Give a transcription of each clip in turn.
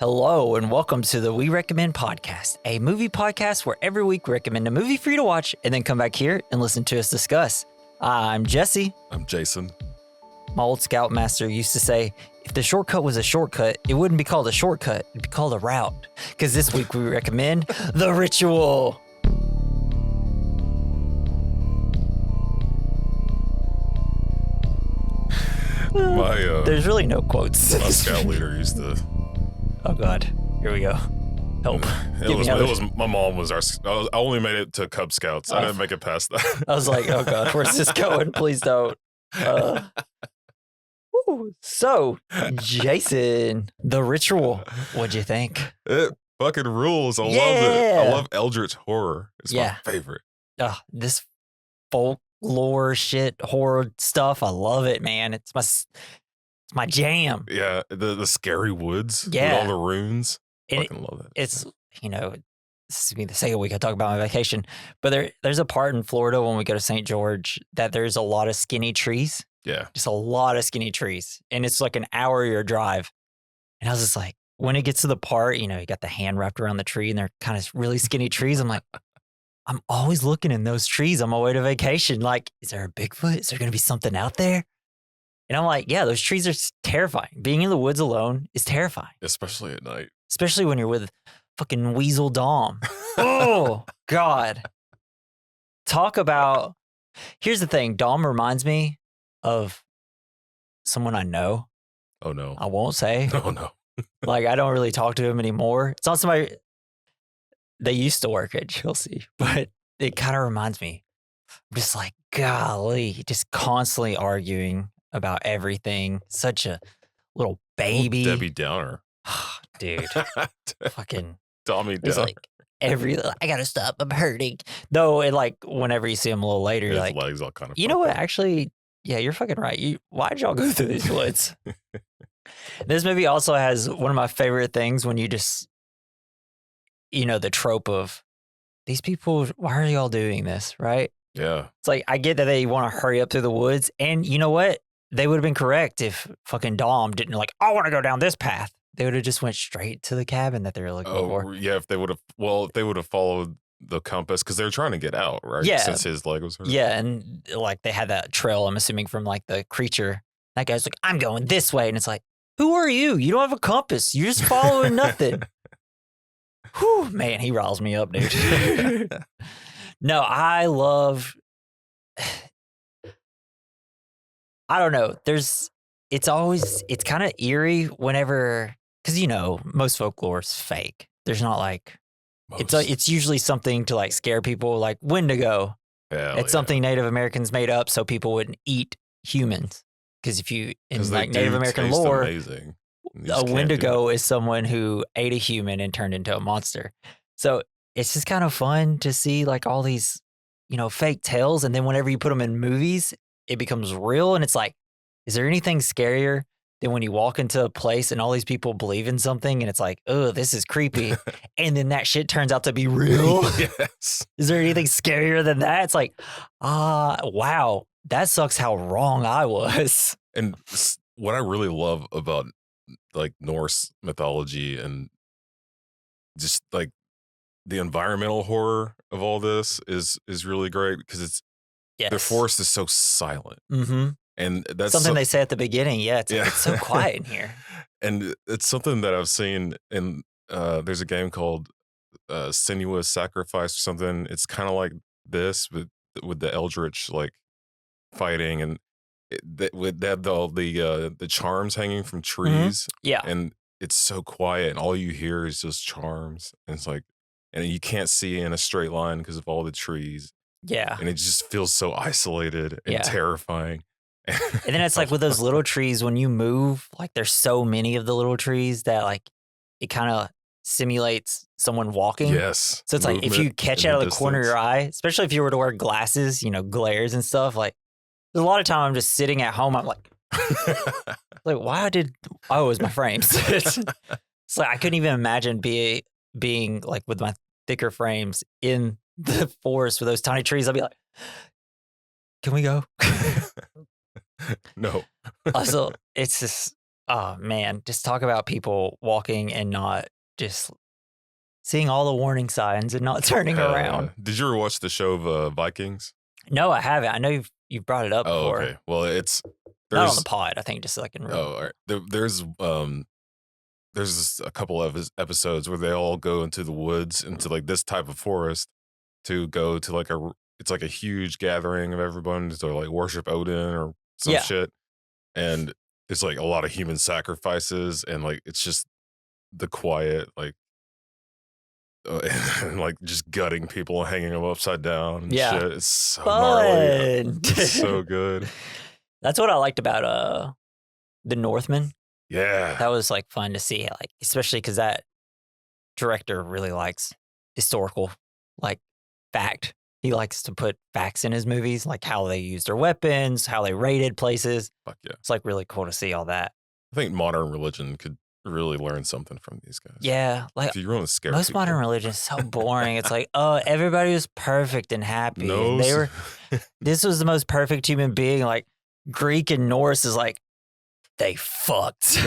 Hello and welcome to the We Recommend podcast, a movie podcast where every week we recommend a movie for you to watch and then come back here and listen to us discuss. I'm Jesse. I'm Jason. My old scoutmaster used to say, if the shortcut was a shortcut, it wouldn't be called a shortcut, it'd be called a route. Because this week we recommend The Ritual. There's really no quotes. My scout leader used to. Oh God, here we go. Help. My mom was our. I only made it to Cub Scouts. I didn't make it past that. I was like, oh God, where's this going? Please don't. So, Jason, The Ritual. What'd you think? It fucking rules. I love it. I love Eldritch horror. It's my favorite. This folklore shit, horror stuff. I love it, man. It's my jam. Yeah, the scary woods. Yeah, with all the runes. I fucking love it. It's this is the second week I talk about my vacation, but there's a part in Florida when we go to St. George that there's a lot of skinny trees. Yeah, just a lot of skinny trees, and it's like an hour your drive. And I was just like, when it gets to the part, you got the hand wrapped around the tree, and they're kind of really skinny trees. I'm like, I'm always looking in those trees on my way to vacation. Like, is there a Bigfoot? Is there going to be something out there? And I'm like, yeah, those trees are terrifying. Being in the woods alone is terrifying. Especially at night. Especially when you're with fucking Weasel Dom. Oh, God. Talk about... Here's the thing. Dom reminds me of someone I know. Oh, no. I won't say. No. Like, I don't really talk to him anymore. It's not somebody... They used to work at Chelsea, but it kind of reminds me. I'm just like, golly, just constantly arguing about everything. Such a little baby. Debbie Downer. Dude. Fucking Tommy Downer. Like I gotta stop. I'm hurting. Though, whenever you see him a little later, his you're like, legs all kind of. You know what? Actually, yeah, you're fucking right. Why'd y'all go through these woods? This movie also has one of my favorite things when you just, the trope of these people. Why are y'all doing this? Right? Yeah. It's like, I get that they want to hurry up through the woods, and you know what? They would have been correct if fucking Dom didn't I want to go down this path. They would have just went straight to the cabin that they were looking for. Yeah, if they would have followed the compass, because they were trying to get out, right? Yeah. Since his leg was hurt. Yeah, and they had that trail, I'm assuming, from the creature. That guy's like, I'm going this way. And it's like, who are you? You don't have a compass. You're just following nothing. Whew, man, he riles me up, dude. No, I love... I don't know. It's kind of eerie whenever, because most folklore is fake. There's not it's usually something to scare people, like Wendigo. It's something Native Americans made up so people wouldn't eat humans. Because if you in Native American lore, a Wendigo is someone who ate a human and turned into a monster. So it's just kind of fun to see all these fake tales, and then whenever you put them in movies, it becomes real, and it's like, is there anything scarier than when you walk into a place and all these people believe in something and it's like, oh, this is creepy, and then that shit turns out to be real? Yes. Is there anything scarier than that? It's like, wow, that sucks how wrong I was. And what I really love about Norse mythology and just the environmental horror of all this is really great, because the forest is so silent. Mm-hmm. And that's something they say at the beginning. Yeah, it's so quiet in here. And it's something that I've seen in, there's a game called Sinuous Sacrifice or something. It's kind of like this, with the Eldritch fighting, and they have all the charms hanging from trees. Mm-hmm. Yeah. And it's so quiet, and all you hear is just charms. And it's and you can't see in a straight line because of all the trees. Yeah. And it just feels so isolated and terrifying. And then it's with those little trees, when you move, there's so many of the little trees that it kind of simulates someone walking. Yes. So it's if you catch out of the corner of your eye, especially if you were to wear glasses, glares and stuff, there's a lot of time I'm just sitting at home. I'm like, it was my frames. It's I couldn't even imagine being with my thicker frames in the forest with those tiny trees. I'd be like, can we go? No. Also, it's just, Oh man, just talk about people walking and not just seeing all the warning signs and not turning around. Did you ever watch the show of Vikings? No, I haven't. I know you've brought it up Oh, before. okay. Well, Not on the there's pod. I think just like in real. all right. There's a couple of episodes where they all go into the woods, into like this type of forest, to go to like it's like a huge gathering of everyone to like worship Odin or some Yeah. shit, and it's like a lot of human sacrifices, and like it's just the quiet, like and like just gutting people, hanging them upside down and Yeah. shit. It's so gnarly. Fun. It's so good. That's what I liked about the Northman. Yeah. That was like fun to see, like especially because that director really likes historical, like fact. He likes to put facts in his movies, like how they used their weapons, how they raided places. Fuck yeah. It's like really cool to see all that. I think modern religion could really learn something from these guys. Yeah, like If you want to scare most people. modern religion is so boring. It's like, oh, everybody was perfect and happy. No, And they were. This was the most perfect human being. Like Greek and Norse is like they fucked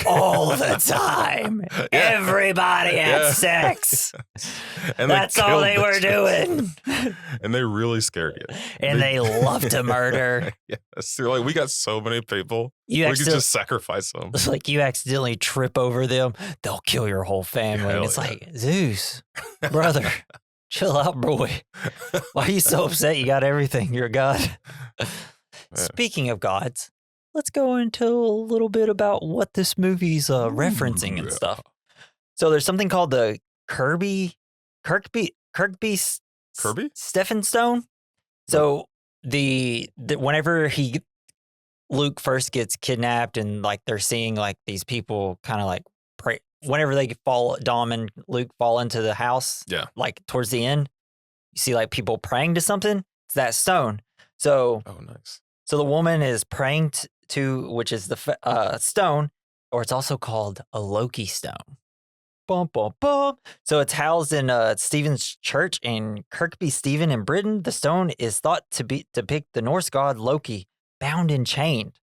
all the time. Yeah. Everybody had Yeah. sex. And That's all they were bitches. doing. And they really scared you. And they love to murder. Yes. They're like, we got so many people. You We could accidentally, just sacrifice them. it's like you accidentally trip over them, they'll kill your whole family. Hell And it's yeah. like, Zeus, brother, chill out, boy. Why are you so upset? You got everything. You're a god. Speaking of gods, let's go into a little bit about what this movie's referencing and stuff. So there's something called the Kirby Kirby? Stephen Stone. So the whenever Luke first gets kidnapped and like they're seeing like these people kind of like pray whenever they Dom and Luke fall into the house. Yeah. Like towards the end, you see like people praying to something. It's that stone. So Oh, nice. so the woman is praying to which is the stone, or it's also called a Loki stone. Bum, bum, bum. So it's housed in Stephen's church in Kirkby Stephen in Britain. The stone is thought to depict the Norse god Loki bound and chained.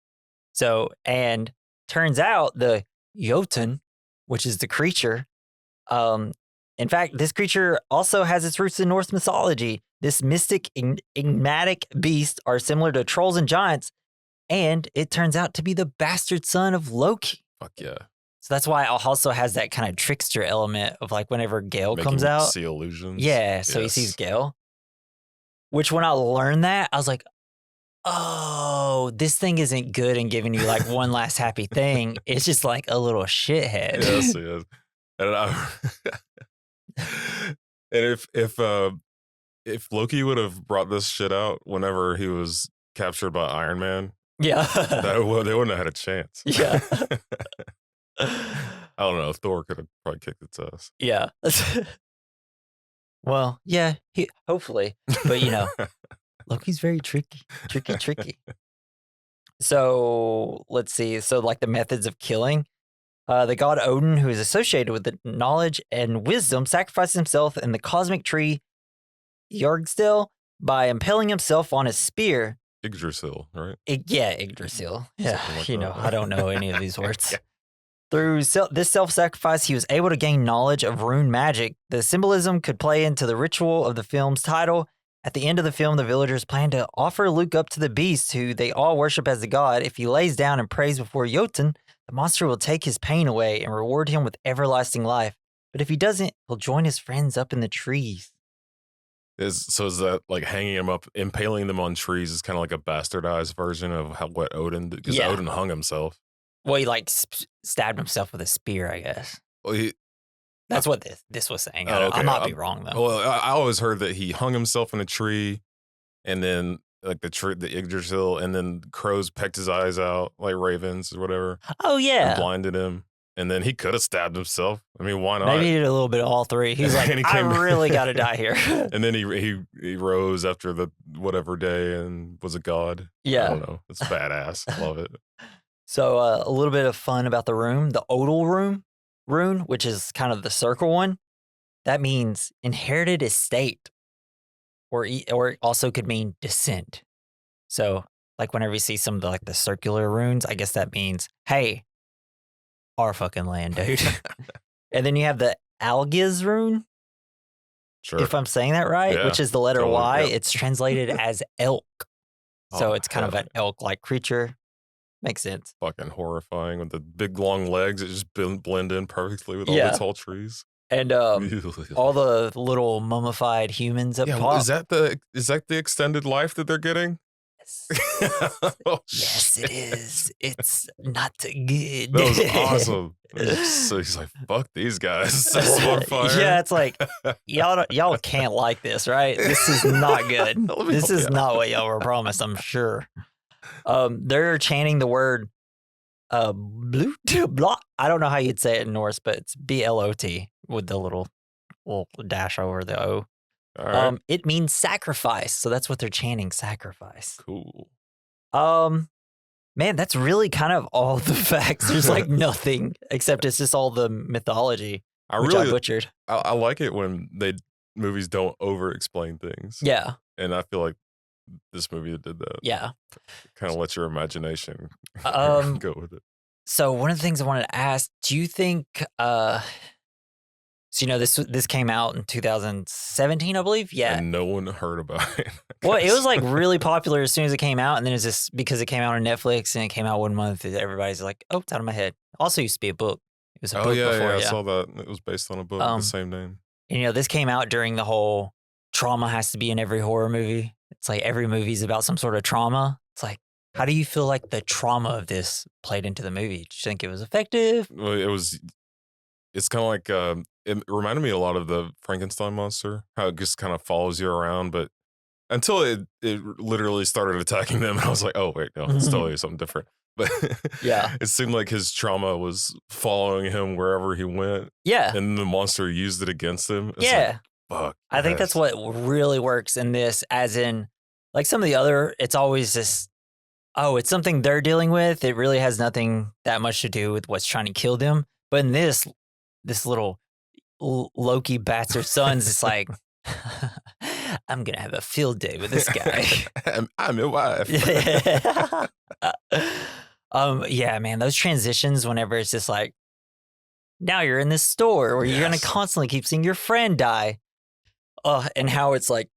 So, and turns out the Jotun, which is the creature, in fact, this creature also has its roots in Norse mythology. This mystic, enigmatic beast are similar to trolls and giants, and it turns out to be the bastard son of Loki. Fuck yeah. So that's why it also has that kind of trickster element of like whenever Gale Making comes out. see illusions. Yeah, so he sees Gale. Which when I learned that, I was like, oh, this thing isn't good and giving you like one last happy thing. It's just like a little shithead. Yes, yes. And if Loki would have brought this shit out whenever he was captured by Iron Man, Yeah. they wouldn't have had a chance. Yeah. I don't know. Thor could have probably kicked its ass. Yeah. Well, yeah, hopefully. But you know, Loki's very tricky. So let's see. So like the methods of killing. The god Odin, who is associated with the knowledge and wisdom, sacrifices himself in the cosmic tree Yggdrasil by impaling himself on his spear. Yggdrasil, right? Yggdrasil. Yeah, Something like you that. know, I don't know any of these words. Through this self-sacrifice, he was able to gain knowledge of rune magic. The symbolism could play into the ritual of the film's title. At the end of the film, the villagers plan to offer Luke up to the beast, who they all worship as the god. If he lays down and prays before Jotun, the monster will take his pain away and reward him with everlasting life. But if he doesn't, he'll join his friends up in the trees. Is that like hanging them up, impaling them on trees is kind of like a bastardized version of what Odin did? Because Yeah. Odin hung himself. Well, he like stabbed himself with a spear, I guess. Well, That's what this was saying. Oh, okay. I might be wrong though. Well, I always heard that he hung himself in a tree, and then like the Yggdrasil, and then crows pecked his eyes out like ravens or whatever, Oh and yeah. blinded him. And then he could have stabbed himself. I mean, why not? Maybe he did a little bit of all three. He's like, And he I came- really got to die here. And then he rose after the whatever day and was a god. I Yeah. don't know. It's badass. Love it. So a little bit of fun about the room, the Odal rune, which is kind of the circle one. That means inherited estate, or it also could mean descent. So like whenever you see some of the circular runes, I guess that means, hey, our fucking land, dude. And then you have the Algiz rune, Sure. if I'm saying that right, Yeah, which is the letter totally, Y. yep. It's translated as elk. So Oh, it's kind of hell an elk-like creature. Makes sense. Fucking horrifying with the big long legs. It just blend in perfectly with all the Yeah. tall trees. And all the little mummified humans up Yeah, top. is that the extended life that they're getting? Yes, Oh, yes it shit. is. It's not good. That was awesome. So he's like, "Fuck these guys." Sets them on fire. Yeah, it's like y'all can't like this, right? This is not good. Let me This help is you not what y'all were promised, I'm sure. They're chanting the word blot. Blot. I don't know how you'd say it in Norse, but it's BLOT with the little dash over the O. All right. It means sacrifice, so that's what they're chanting, sacrifice. Cool. Man, that's really kind of all the facts. There's like nothing except it's just all the mythology, which I butchered. I like it when movies don't over-explain things. Yeah. And I feel like this movie did that. Yeah. Kind of let your imagination go with it. So one of the things I wanted to ask, do you think so this came out in 2017, I believe? Yeah. And no one heard about it. Well, it was like really popular as soon as it came out, and then it's just because it came out on Netflix and it came out one month, everybody's like, oh, it's out of my head. Also used to be a book. It was a book before. I saw that. It was based on a book, the same name. And, this came out during the whole trauma has to be in every horror movie. It's like every movie's about some sort of trauma. It's like, how do you feel like the trauma of this played into the movie? Did you think it was effective? Well, it's kind of like, it reminded me a lot of the Frankenstein monster, how it just kind of follows you around, but until it literally started attacking them, I was like, oh, wait, no, it's totally something different. But yeah, it seemed like his trauma was following him wherever he went. Yeah. And the monster used it against him. It's yeah. Like, fuck. I think that's what really works in this, as in, like some of the other, it's always just, oh, it's something they're dealing with. It really has nothing that much to do with what's trying to kill them. But in this little Loki bats her sons, it's like, I'm going to have a field day with this guy. I'm your wife. Yeah, man, those transitions whenever it's just like, now you're in this store where you're going to constantly keep seeing your friend die. And how it's like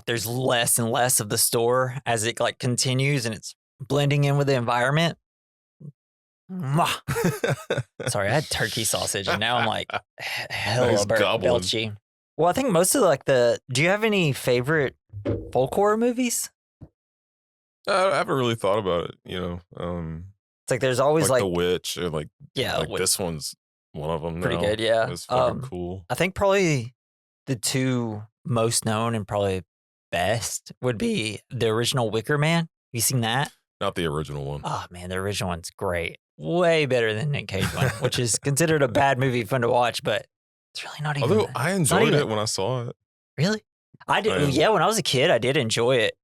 there's less and less of the store as it like continues and it's blending in with the environment. Sorry, I had turkey sausage and now I'm like hella belchy. Well, I think most of do you have any favorite folk horror movies? I haven't really thought about it, It's like there's always like The Witch or like Witch. This one's one of them. Pretty good, yeah. It's fucking cool. I think probably the two most known and probably best would be the original Wicker Man. Have you seen that? Not the original one. Oh man, the original one's great. Way better than Nick Cage one, which is considered a bad movie, fun to watch, but it's really not even. Although I enjoyed it when I saw it. Really? I did. Yeah, when I was a kid, I did enjoy it,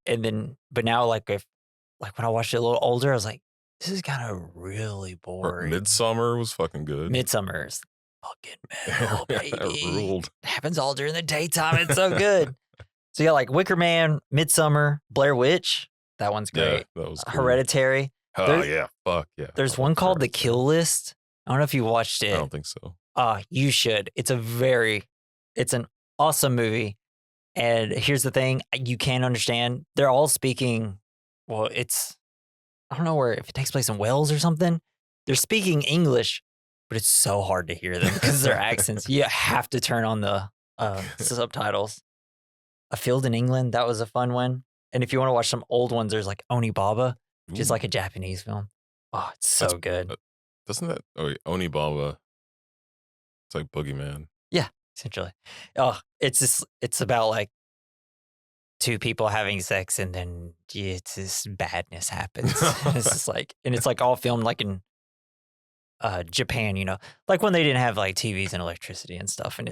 but now when I watched it a little older, I was like, this is kind of really boring. Midsommar was fucking good. Midsummer's fucking metal, baby. It ruled. It happens all during the daytime. It's so good. So yeah, like Wicker Man, Midsummer, Blair Witch. That one's great. Yeah, that was cool. Hereditary. Oh yeah, fuck yeah. There's one called The Kill List. I don't know if you watched it. I don't think so. You should. It's an awesome movie. And here's the thing, you can't understand. They're all speaking, well, I don't know if it takes place in Wales or something. They're speaking English, but it's so hard to hear them because their accents. You have to turn on the subtitles. A Field in England, that was a fun one. And if you want to watch some old ones, there's like Onibaba, which is like a Japanese film. Oh, it's so good. Doesn't that, Onibaba, it's like Boogeyman. Yeah, essentially. Oh, it's about like two people having sex and then it's this badness happens. It's just like, and it's like all filmed like in Japan, like when they didn't have like TVs and electricity and stuff. And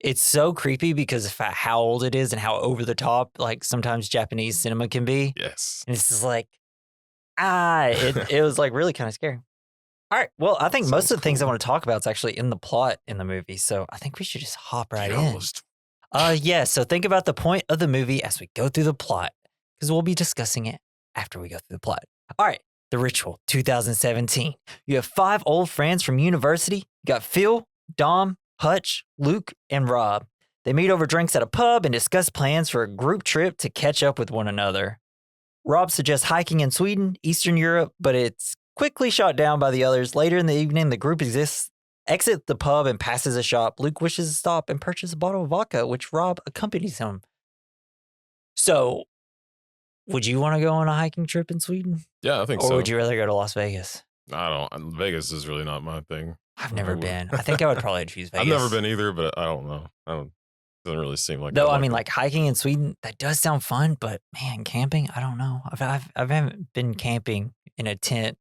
it's so creepy because of how old it is and how over the top, like sometimes Japanese cinema can be. Yes. And it's just like, it was like really kind of scary. All right. Well, I think most of the things I want to talk about is actually in the plot in the movie. So I think we should just hop right in. Yeah. So think about the point of the movie as we go through the plot, because we'll be discussing it after we go through the plot. All right. The Ritual 2017. You have 5 old friends from university. You got Phil, Dom, Hutch, Luke, and Rob. They meet over drinks at a pub and discuss plans for a group trip to catch up with one another. Rob suggests hiking in Sweden, Eastern Europe, but it's quickly shot down by the others. Later in the evening, the group exits the pub and passes a shop. Luke wishes to stop and purchase a bottle of vodka, which Rob accompanies him. So, would you want to go on a hiking trip in Sweden? Yeah, I think so. Or would you rather go to Las Vegas? I don't. Vegas is really not my thing. I've never been. I think I would probably choose Vegas. I've never been either, but I don't know. Doesn't really seem like. Though I mean, like hiking in Sweden, that does sound fun. But man, camping, I don't know. I haven't been camping in a tent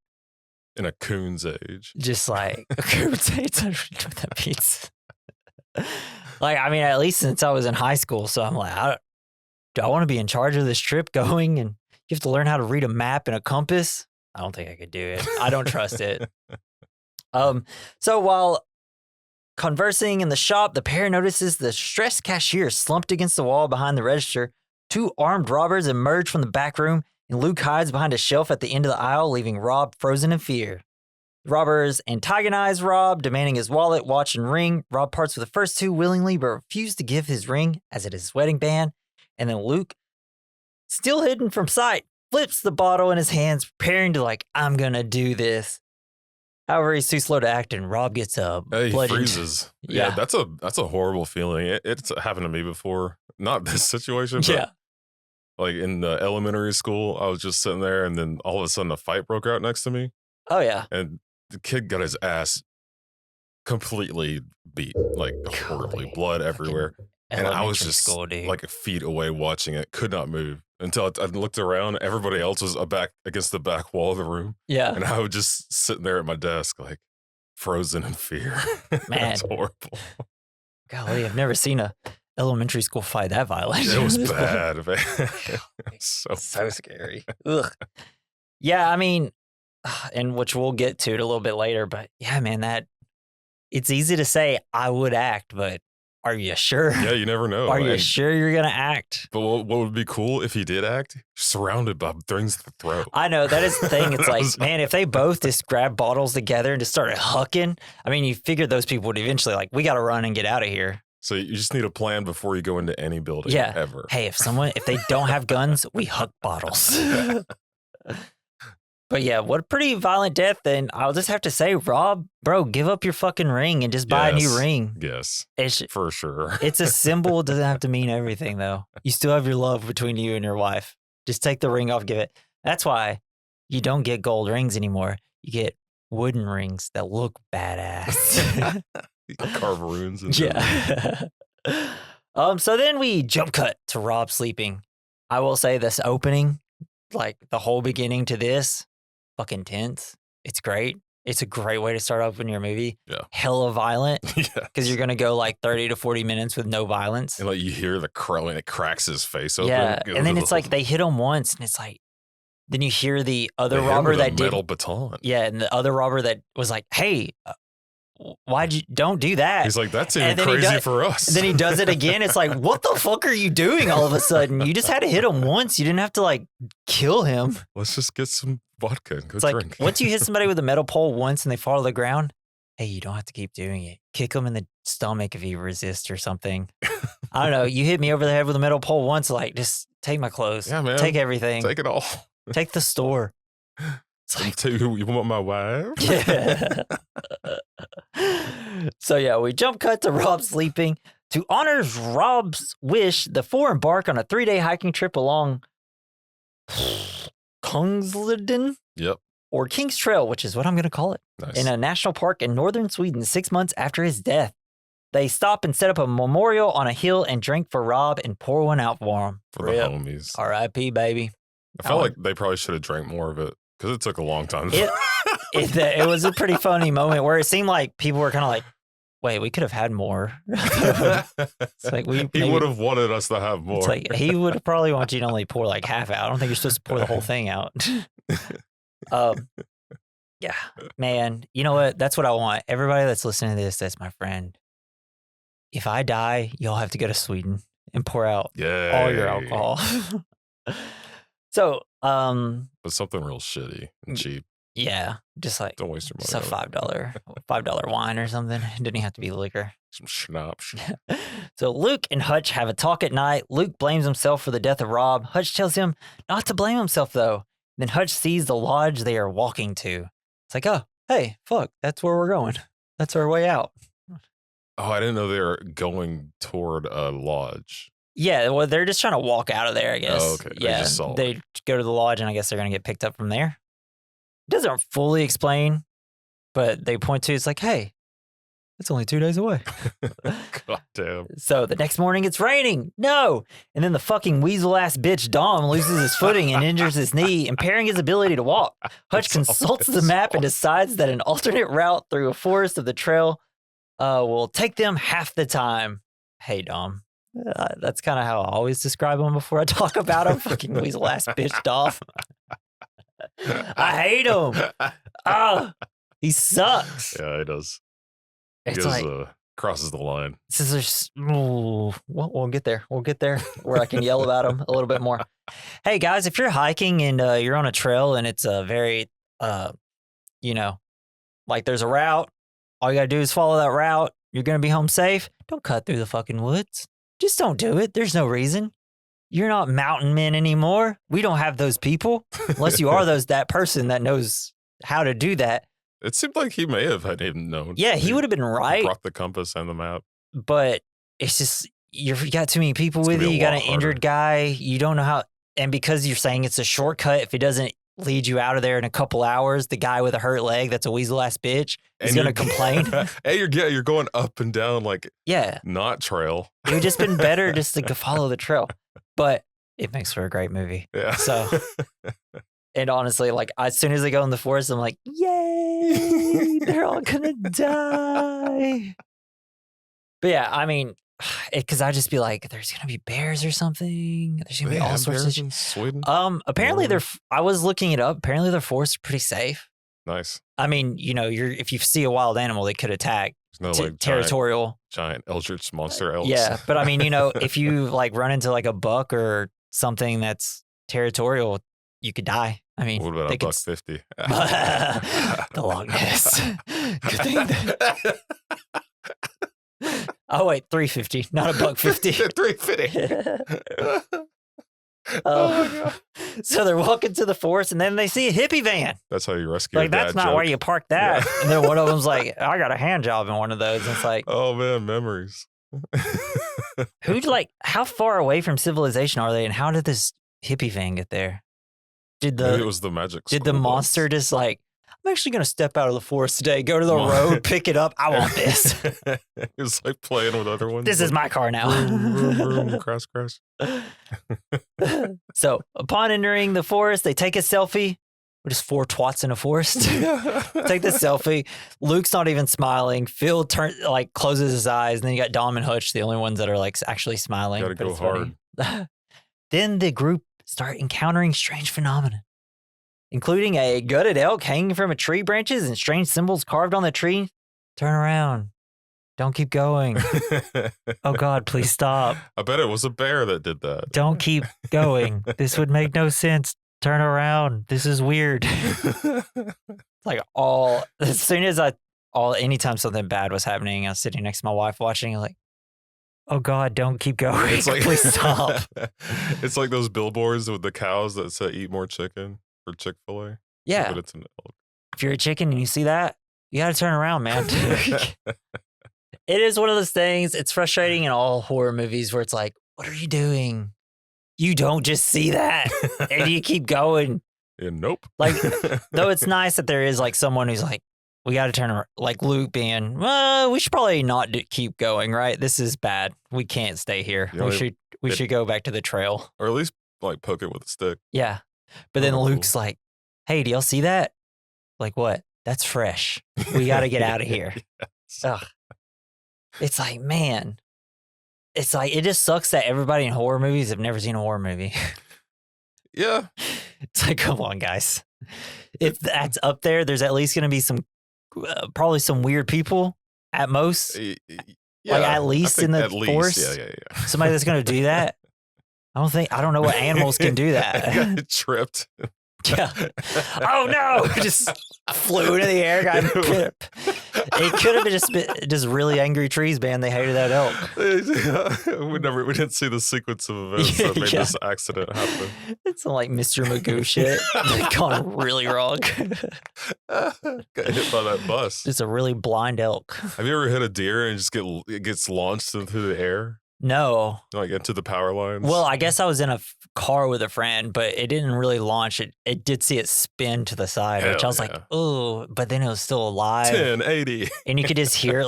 in a coon's age. Just like a coon's age. I don't know what that means. Like, I mean, at least since I was in high school, so I'm like, do I want to be in charge of this trip going and you have to learn how to read a map and a compass? I don't think I could do it. I don't trust it. So while conversing in the shop, the pair notices the stressed cashier slumped against the wall behind the register. 2 armed robbers emerge from the back room, and Luke hides behind a shelf at the end of the aisle, leaving Rob frozen in fear. The robbers antagonize Rob, demanding his wallet, watch, and ring. Rob parts with the first 2 willingly, but refuses to give his ring as it is his wedding band. And then Luke, still hidden from sight, flips the bottle in his hands, preparing to I'm gonna do this. However, he's too slow to act, and Rob gets he freezes. Yeah, that's a horrible feeling. It's happened to me before. Not this situation, but like in the elementary school, I was just sitting there, and then all of a sudden a fight broke out next to me. Oh, yeah. And the kid got his ass completely beat, like horribly, blood everywhere. And I was just like feet away watching it, could not move until I looked around. Everybody else was back against the back wall of the room. Yeah. And I was just sitting there at my desk, like frozen in fear. Man. It's horrible. Golly, I've never seen a elementary school fight that violent. It was bad, man. So scary. Ugh. Yeah, I mean, and which we'll get to it a little bit later, but yeah, man, it's easy to say I would act, but are you sure? Yeah, you never know. Are you sure you're going to act? But what would be cool if he did act? Surrounded by things to throw. I know, that is the thing. It's like, man, if they both just grab bottles together and just started hucking, I mean, you figured those people would eventually we got to run and get out of here. So you just need a plan before you go into any building ever. Hey, if they don't have guns, we huck bottles. But yeah, what a pretty violent death. And I'll just have to say, Rob, bro, give up your fucking ring and just buy a new ring. Yes, for sure. It's a symbol. It doesn't have to mean everything, though. You still have your love between you and your wife. Just take the ring off, give it. That's why you don't get gold rings anymore. You get wooden rings that look badass. Carve runes. And So then we jump cut to Rob sleeping. I will say this opening, like the whole beginning to this, fucking tense. It's great. It's a great way to start opening your movie. Yeah. Hella violent. Because you're going to go 30 to 40 minutes with no violence. And you hear the crow and it cracks his face open. Yeah. And then it's they hit him once and it's then you hear the other robber that did. Metal baton. Yeah. And the other robber that was like, hey, don't do that. He's like, that's even crazy for us. Then he does it again. It's like, what the fuck are you doing all of a sudden? You just had to hit him once. You didn't have to kill him. Let's just get some vodka and go drink. Once you hit somebody with a metal pole once and they fall to the ground, hey, you don't have to keep doing it. Kick them in the stomach if you resist or something. I don't know. You hit me over the head with a metal pole once, just take my clothes. Yeah, man. Take everything. Take it all. Take the store. You want my wife? Yeah. So yeah, we jump cut to Rob sleeping. To honor Rob's wish, the 4 embark on a 3-day hiking trip along Kungsleden. Yep. Or King's Trail, which is what I'm going to call it. Nice. In a national park in northern Sweden 6 months after his death. They stop and set up a memorial on a hill and drink for Rob and pour one out for him. For the homies. R.I.P. baby. I felt like they probably should have drank more of it because it took a long time. It was a pretty funny moment where it seemed like people were kind of wait, we could have had more. It's he would have wanted us to have more. It's he would probably want you to only pour half out. I don't think you're supposed to pour the whole thing out. Yeah, man. You know what? That's what I want. Everybody that's listening to this, that's my friend. If I die, you'll have to go to Sweden and pour out all your alcohol. So, But something real shitty and cheap. yeah, just like Don't waste your just money. a $5 wine or something. It didn't have to be liquor. Some schnapps. So Luke and Hutch have a talk at night. Luke blames himself for the death of Rob. Hutch tells him not to blame himself, though. Then Hutch sees the lodge they are walking to. It's like, oh, hey, fuck, that's where we're going. That's our way out. Oh, I didn't know they were going toward a lodge. Yeah, well, they're just trying to walk out of there, I guess. Oh, okay. Yeah, they go to the lodge, and I guess they're going to get picked up from there. It doesn't fully explain, but they point to it's like, hey, it's only 2 days away. God damn. So the next morning it's raining. No. And then the fucking weasel ass bitch Dom loses his footing and injures his knee, impairing his ability to walk. Hutch consults the map and decides that an alternate route through a forest of the trail will take them half the time. Hey, Dom. That's kind of how I always describe him before I talk about him. Fucking weasel ass bitch Dom. I hate him. Oh, he sucks. Yeah, he does. It's like crosses the line. We'll get there. We'll get there where I can yell about him a little bit more. Hey guys, if you're hiking and you're on a trail and it's a very, like there's a route, all you gotta do is follow that route. You're gonna be home safe. Don't cut through the fucking woods. Just don't do it. There's no reason. You're not mountain men anymore. We don't have those people unless you are that person that knows how to do that. It seemed like he may have had even known. Yeah, he would have been right. Brought the compass and the map. But it's just, you got too many people with you. You got an injured guy. You don't know how. And because you're saying it's a shortcut, if it doesn't lead you out of there in a couple hours, the guy with a hurt leg that's a weasel ass bitch is going to complain. Hey, you're going up and down not trail. It would just been better just to follow the trail. But it makes for a great movie. Yeah. So, and honestly, as soon as they go in the forest, I'm like, yay, they're all gonna die. But yeah, I mean, because I just be like, there's gonna be bears or something. There's gonna be all sorts of in Sweden. Apparently I was looking it up. Apparently their forests are pretty safe. Nice. I mean, if you see a wild animal, they could attack. There's no territorial giant eldritch monster elves. Yeah, but I mean, if you run into a buck or something that's territorial, you could die. I mean, what about a buck 50? The Loch Ness. Good thing oh wait, 350, not a buck 50. 350. Oh my God. So they're walking to the forest, and then they see a hippie van. That's how you rescue. That's not where you park that. Yeah. And then one of them's like, "I got a hand job in one of those." And it's like, oh man, memories. How far away from civilization are they, and how did this hippie van get there? Maybe it was the magic. Did the monster just I'm actually going to step out of the forest today, go to the road, pick it up. I want this. It was playing with other ones. This is my car now. Vroom, crash. So upon entering the forest, they take a selfie. We're just 4 twats in a forest. Take the selfie. Luke's not even smiling. Phil closes his eyes, and then you got Dom and Hutch, the only ones that are actually smiling. Gotta go hard. Then the group start encountering strange phenomena, including a gutted elk hanging from a tree branches and strange symbols carved on the tree. Turn around. Don't keep going. Oh God, please stop. I bet it was a bear that did that. Don't keep going. This would make no sense. Turn around. This is weird. As soon as anytime something bad was happening, I was sitting next to my wife watching, oh God, don't keep going. It's please stop. It's like those billboards with the cows that say eat more chicken for Chick-fil-A. Yeah. But it's an elk. If you're a chicken and you see that, you got to turn around, man. It is one of those things. It's frustrating in all horror movies where it's like, what are you doing? You don't just see that and you keep going. Yeah, nope. Though it's nice that there is someone who's we got to turn around. Luke being, we should probably not keep going, right? This is bad. We can't stay here. We should go back to the trail. Or at least poke it with a stick. Yeah. But then Luke's like, hey, do y'all see that? What? That's fresh. We got to get out of here. Yes. Ugh. It's man. It's it just sucks that everybody in horror movies have never seen a horror movie. Yeah. It's come on, guys. If that's up there, there's at least going to be some, probably some weird people at most. Yeah, at least in the forest. Yeah. Somebody that's going to do that. I don't know what animals can do that. Got tripped. Yeah. Oh no! Just flew into the air. Got tripped. It could have just been just really angry trees, man. They hated that elk. We didn't see the sequence of events that made this accident happen. It's like Mr. Magoo shit. They've gone really wrong. Got hit by that bus. It's a really blind elk. Have you ever hit a deer and just it gets launched into the air? No. Like into the power lines? Well, I guess I was in a car with a friend, but it didn't really launch. It did see it spin to the side, which I was like, oh, but then it was still alive. 1080. And you could just hear it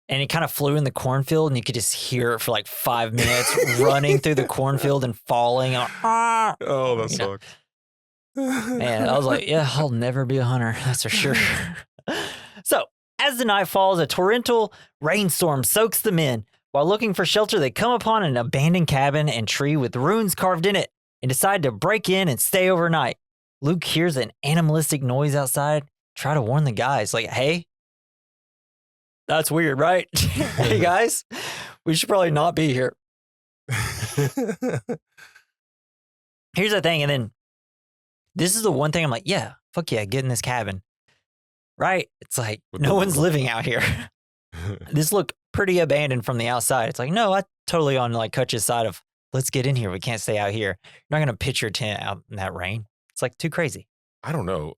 and it kind of flew in the cornfield and you could just hear it for like 5 minutes running through the cornfield and falling. And, oh, that sucks. Man, I was like, yeah, I'll never be a hunter. That's for sure. So as the night falls, a torrential rainstorm soaks them in. While looking for shelter, they come upon an abandoned cabin and tree with runes carved in it and decide to break in and stay overnight. Luke hears an animalistic noise outside, try to warn the guys, like, hey, that's weird, right? Hey, guys, we should probably not be here. Here's the thing, and then this is the one thing I'm like, yeah, fuck yeah, get in this cabin. Right? It's like, no one's living out here. This looked pretty abandoned from the outside. It's like, no, I totally on like Kutch's side of let's get in here. We can't stay out here. You're not going to pitch your tent out in that rain. It's like too crazy. I don't know.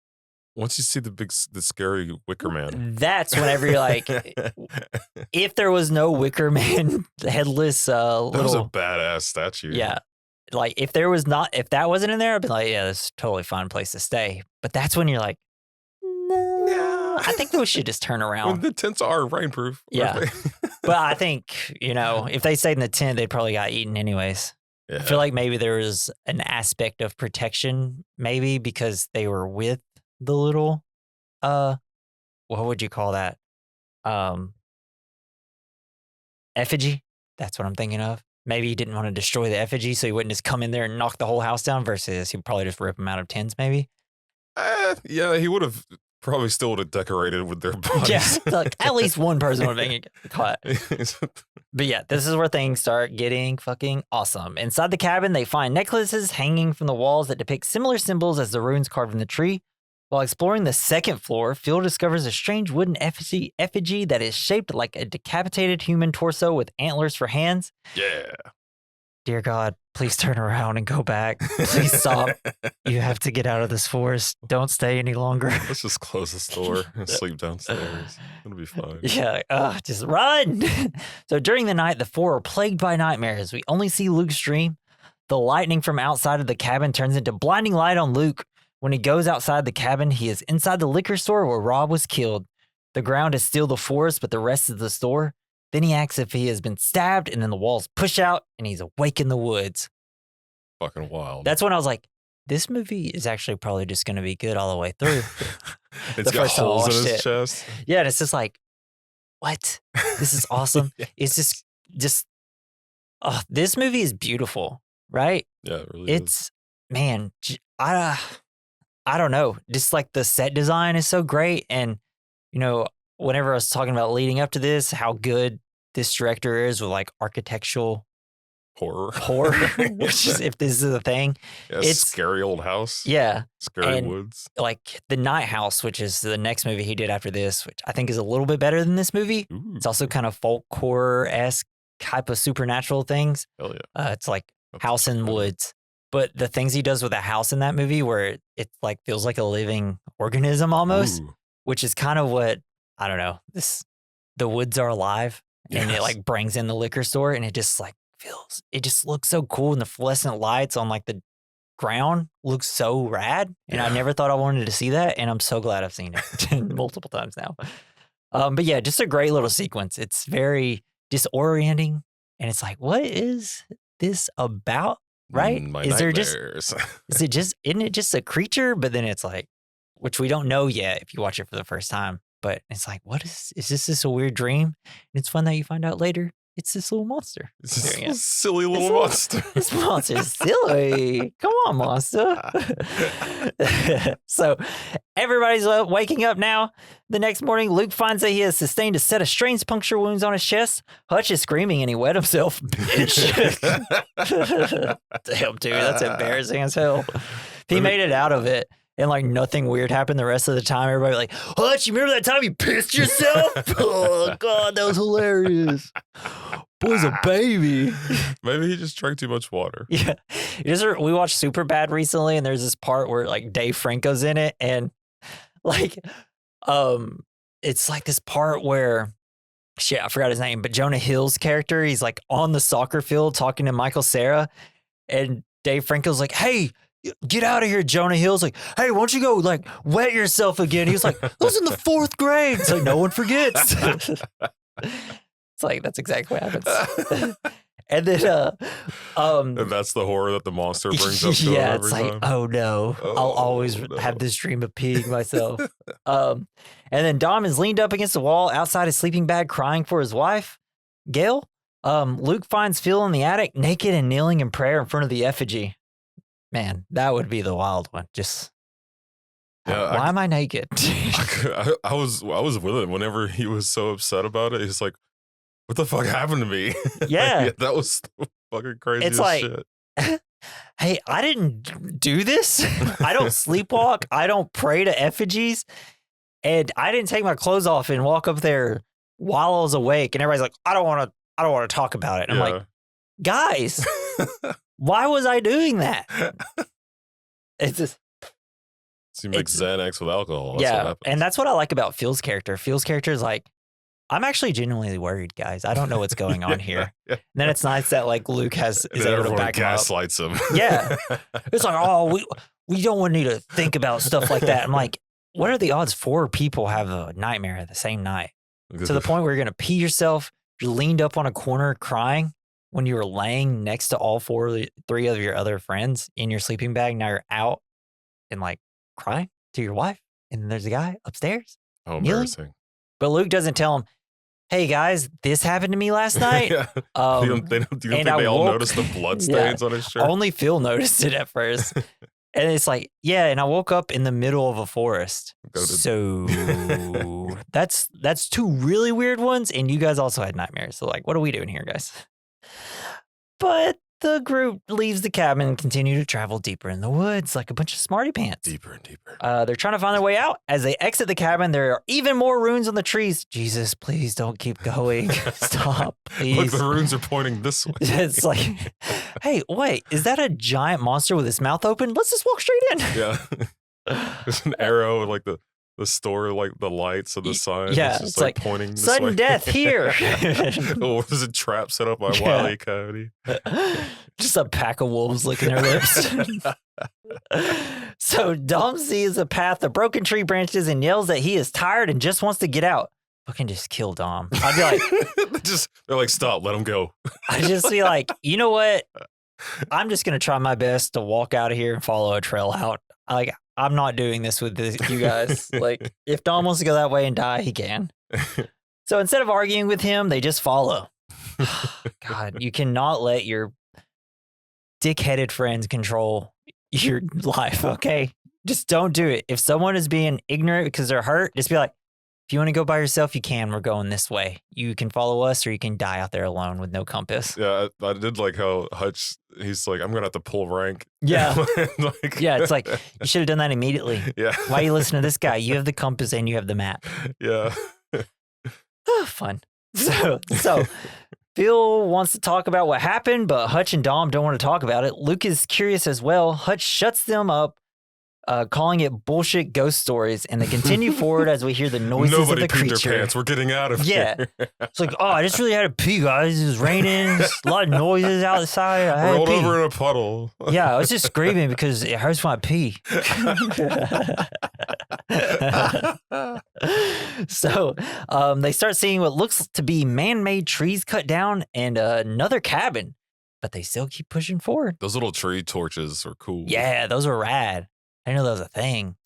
Once you see the scary Wicker Man. That's whenever you're like, if there was no Wicker Man headless little. That was a badass statue. Yeah. Like if that wasn't in there, I'd be like, yeah, this is a totally fine place to stay. But that's when you're like, no, I think we should just turn around. Well, the tents are rainproof. Yeah. But I think, if they stayed in the tent, they probably got eaten anyways. Yeah. I feel like maybe there was an aspect of protection, maybe because they were with the little, what would you call that? Effigy. That's what I'm thinking of. Maybe he didn't want to destroy the effigy, so he wouldn't just come in there and knock the whole house down versus he'd probably just rip them out of tins, maybe. Yeah, he would have probably still would have decorated with their bodies. Yeah, like at least one person would have been caught. But yeah, this is where things start getting fucking awesome. Inside the cabin, they find necklaces hanging from the walls that depict similar symbols as the runes carved in the tree. While exploring the second floor, Phil discovers a strange wooden effigy that is shaped like a decapitated human torso with antlers for hands. Yeah. Dear God, please turn around and go back. Please stop. You have to get out of this forest. Don't stay any longer. Let's just close the store and sleep downstairs. It'll be fine. Yeah, just run. So during the night, the four are plagued by nightmares. We only see Luke's dream. The lightning from outside of the cabin turns into blinding light on Luke. When he goes outside the cabin, he is inside the liquor store where Rob was killed. The ground is still the forest, but the rest is the store. Then he acts if he has been stabbed, and then the walls push out, and he's awake in the woods. Fucking wild. That's when I was like, this movie is actually probably just going to be good all the way through. It's got holes in his chest. Yeah, and it's just like, what? This is awesome. Yeah. It's just, this movie is beautiful, right? Yeah, it really is. Man, I don't know. Just like the set design is so great. And, whenever I was talking about leading up to this, how good this director is with like architectural horror, which is, if this is a thing. Yeah, it's scary old house. Yeah. Scary woods. Like The Night House, which is the next movie he did after this, which I think is a little bit better than this movie. Ooh. It's also kind of folk horror-esque type of supernatural things. Hell yeah. It's like house in woods. But the things he does with a house in that movie where it like feels like a living organism almost, which is kind of what, I don't know, the woods are alive and it like brings in the liquor store and it just like it just looks so cool and the fluorescent lights on like the ground looks so rad. And I never thought I wanted to see that. And I'm so glad I've seen it multiple times now. But yeah, just a great little sequence. It's very disorienting and it's like, what is this about? Right? Isn't it just a creature? But then it's like, which we don't know yet if you watch it for the first time. But it's like, what is this a weird dream? And it's fun that you find out later. it's this little monster. It's this staring at us. silly little monster. This monster's silly. Come on, monster. So everybody's waking up now. The next morning, Luke finds that he has sustained a set of strange puncture wounds on his chest. Hutch is screaming and he wet himself. Bitch. Damn, dude, that's embarrassing as hell. He made it out of it. And like nothing weird happened the rest of the time. Everybody like, Hutch, you remember that time you pissed yourself? Oh, God, that was hilarious. Boy's a baby. Maybe he just drank too much water. Yeah. We watched Superbad recently, and there's this part where like Dave Franco's in it. And like, it's like this part where, shit, I forgot his name, but Jonah Hill's character, he's like on the soccer field talking to Michael Cera. And Dave Franco's like, hey, get out of here, Jonah Hill's like, hey, why don't you go like wet yourself again? He was like, I was in the 4th grade. It's like, no one forgets. It's like, that's exactly what happens. And then, and that's the horror that the monster brings up to him yeah, every it's like, time. oh no, I'll always have this dream of peeing myself. And then Dom is leaned up against the wall outside his sleeping bag crying for his wife, Gail. Luke finds Phil in the attic, naked and kneeling in prayer in front of the effigy. Man, that would be the wild one. Just why am I naked? I was with him whenever he was so upset about it. He's like, what the fuck happened to me? Yeah. That was fucking crazy It's as like, shit. hey, I didn't do this. I don't sleepwalk. I don't pray to effigies. And I didn't take my clothes off and walk up there while I was awake. And everybody's like, I don't want to talk about it. And I'm like, guys, why was I doing that? It's just. So you make Xanax with alcohol. That's yeah. what And that's what I like about Phil's character. Phil's character is like, I'm actually genuinely worried, guys. I don't know what's going on here. Yeah. And then it's nice that like Luke is able to back him up. Gaslights him. Yeah. It's like, oh, we don't need to think about stuff like that. I'm like, what are the odds 4 people have a nightmare the same night? To the point where you're going to pee yourself, you're leaned up on a corner crying when you were laying next to all 3 of your other friends in your sleeping bag. Now you're out and like crying to your wife. And then there's a guy upstairs. Oh, kneeling. embarrassing. But Luke doesn't tell him, hey guys, this happened to me last night. Yeah. Do you think they all noticed the blood stains on his shirt? Only Phil noticed it at first. And it's like, yeah, and I woke up in the middle of a forest. So that's 2 really weird ones. And you guys also had nightmares. So like, what are we doing here, guys? But the group leaves the cabin and continue to travel deeper in the woods like a bunch of smarty pants. Deeper and deeper. They're trying to find their way out. As they exit the cabin, there are even more runes on the trees. Jesus, please don't keep going. Stop, please. Look, the runes are pointing this way. It's like, hey, wait, is that a giant monster with his mouth open? Let's just walk straight in. Yeah. There's an arrow and like the store, like the lights of the sign. Yeah, it's just like pointing this sudden way. death here. Or there's a trap set up by Wile E. Coyote. Just a pack of wolves licking their lips. So Dom sees a path of broken tree branches and yells that he is tired and just wants to get out. Fucking just kill Dom. I'd be like, they're like, stop, let him go. I'd just be like, you know what? I'm just gonna try my best to walk out of here and follow a trail out. Like, I'm not doing this with you guys. Like, if Dom wants to go that way and die, he can. So instead of arguing with him, they just follow. God, you cannot let your dick-headed friends control your life, okay? Just don't do it. If someone is being ignorant because they're hurt, just be like, if you want to go by yourself, you can. We're going this way. You can follow us or you can die out there alone with no compass. Yeah, I did like how Hutch, he's like, I'm going to have to pull rank. Yeah. Like, yeah, it's like, you should have done that immediately. Yeah. Why you listen to this guy? You have the compass and you have the map. Yeah. Fun. So Phil wants to talk about what happened, but Hutch and Dom don't want to talk about it. Luke is curious as well. Hutch shuts them up, calling it bullshit ghost stories, and they continue forward as we hear the noises of the creature. Nobody peed their pants. We're getting out of here. It's like, oh, I just really had to pee, guys. It was raining. There's a lot of noises outside. I had rolled to pee. over in a puddle. Yeah, I was just screaming because it hurts when I pee. So they start seeing what looks to be man-made trees cut down and another cabin, but they still keep pushing forward. Those little tree torches are cool. Yeah, those were rad. I didn't know that was a thing.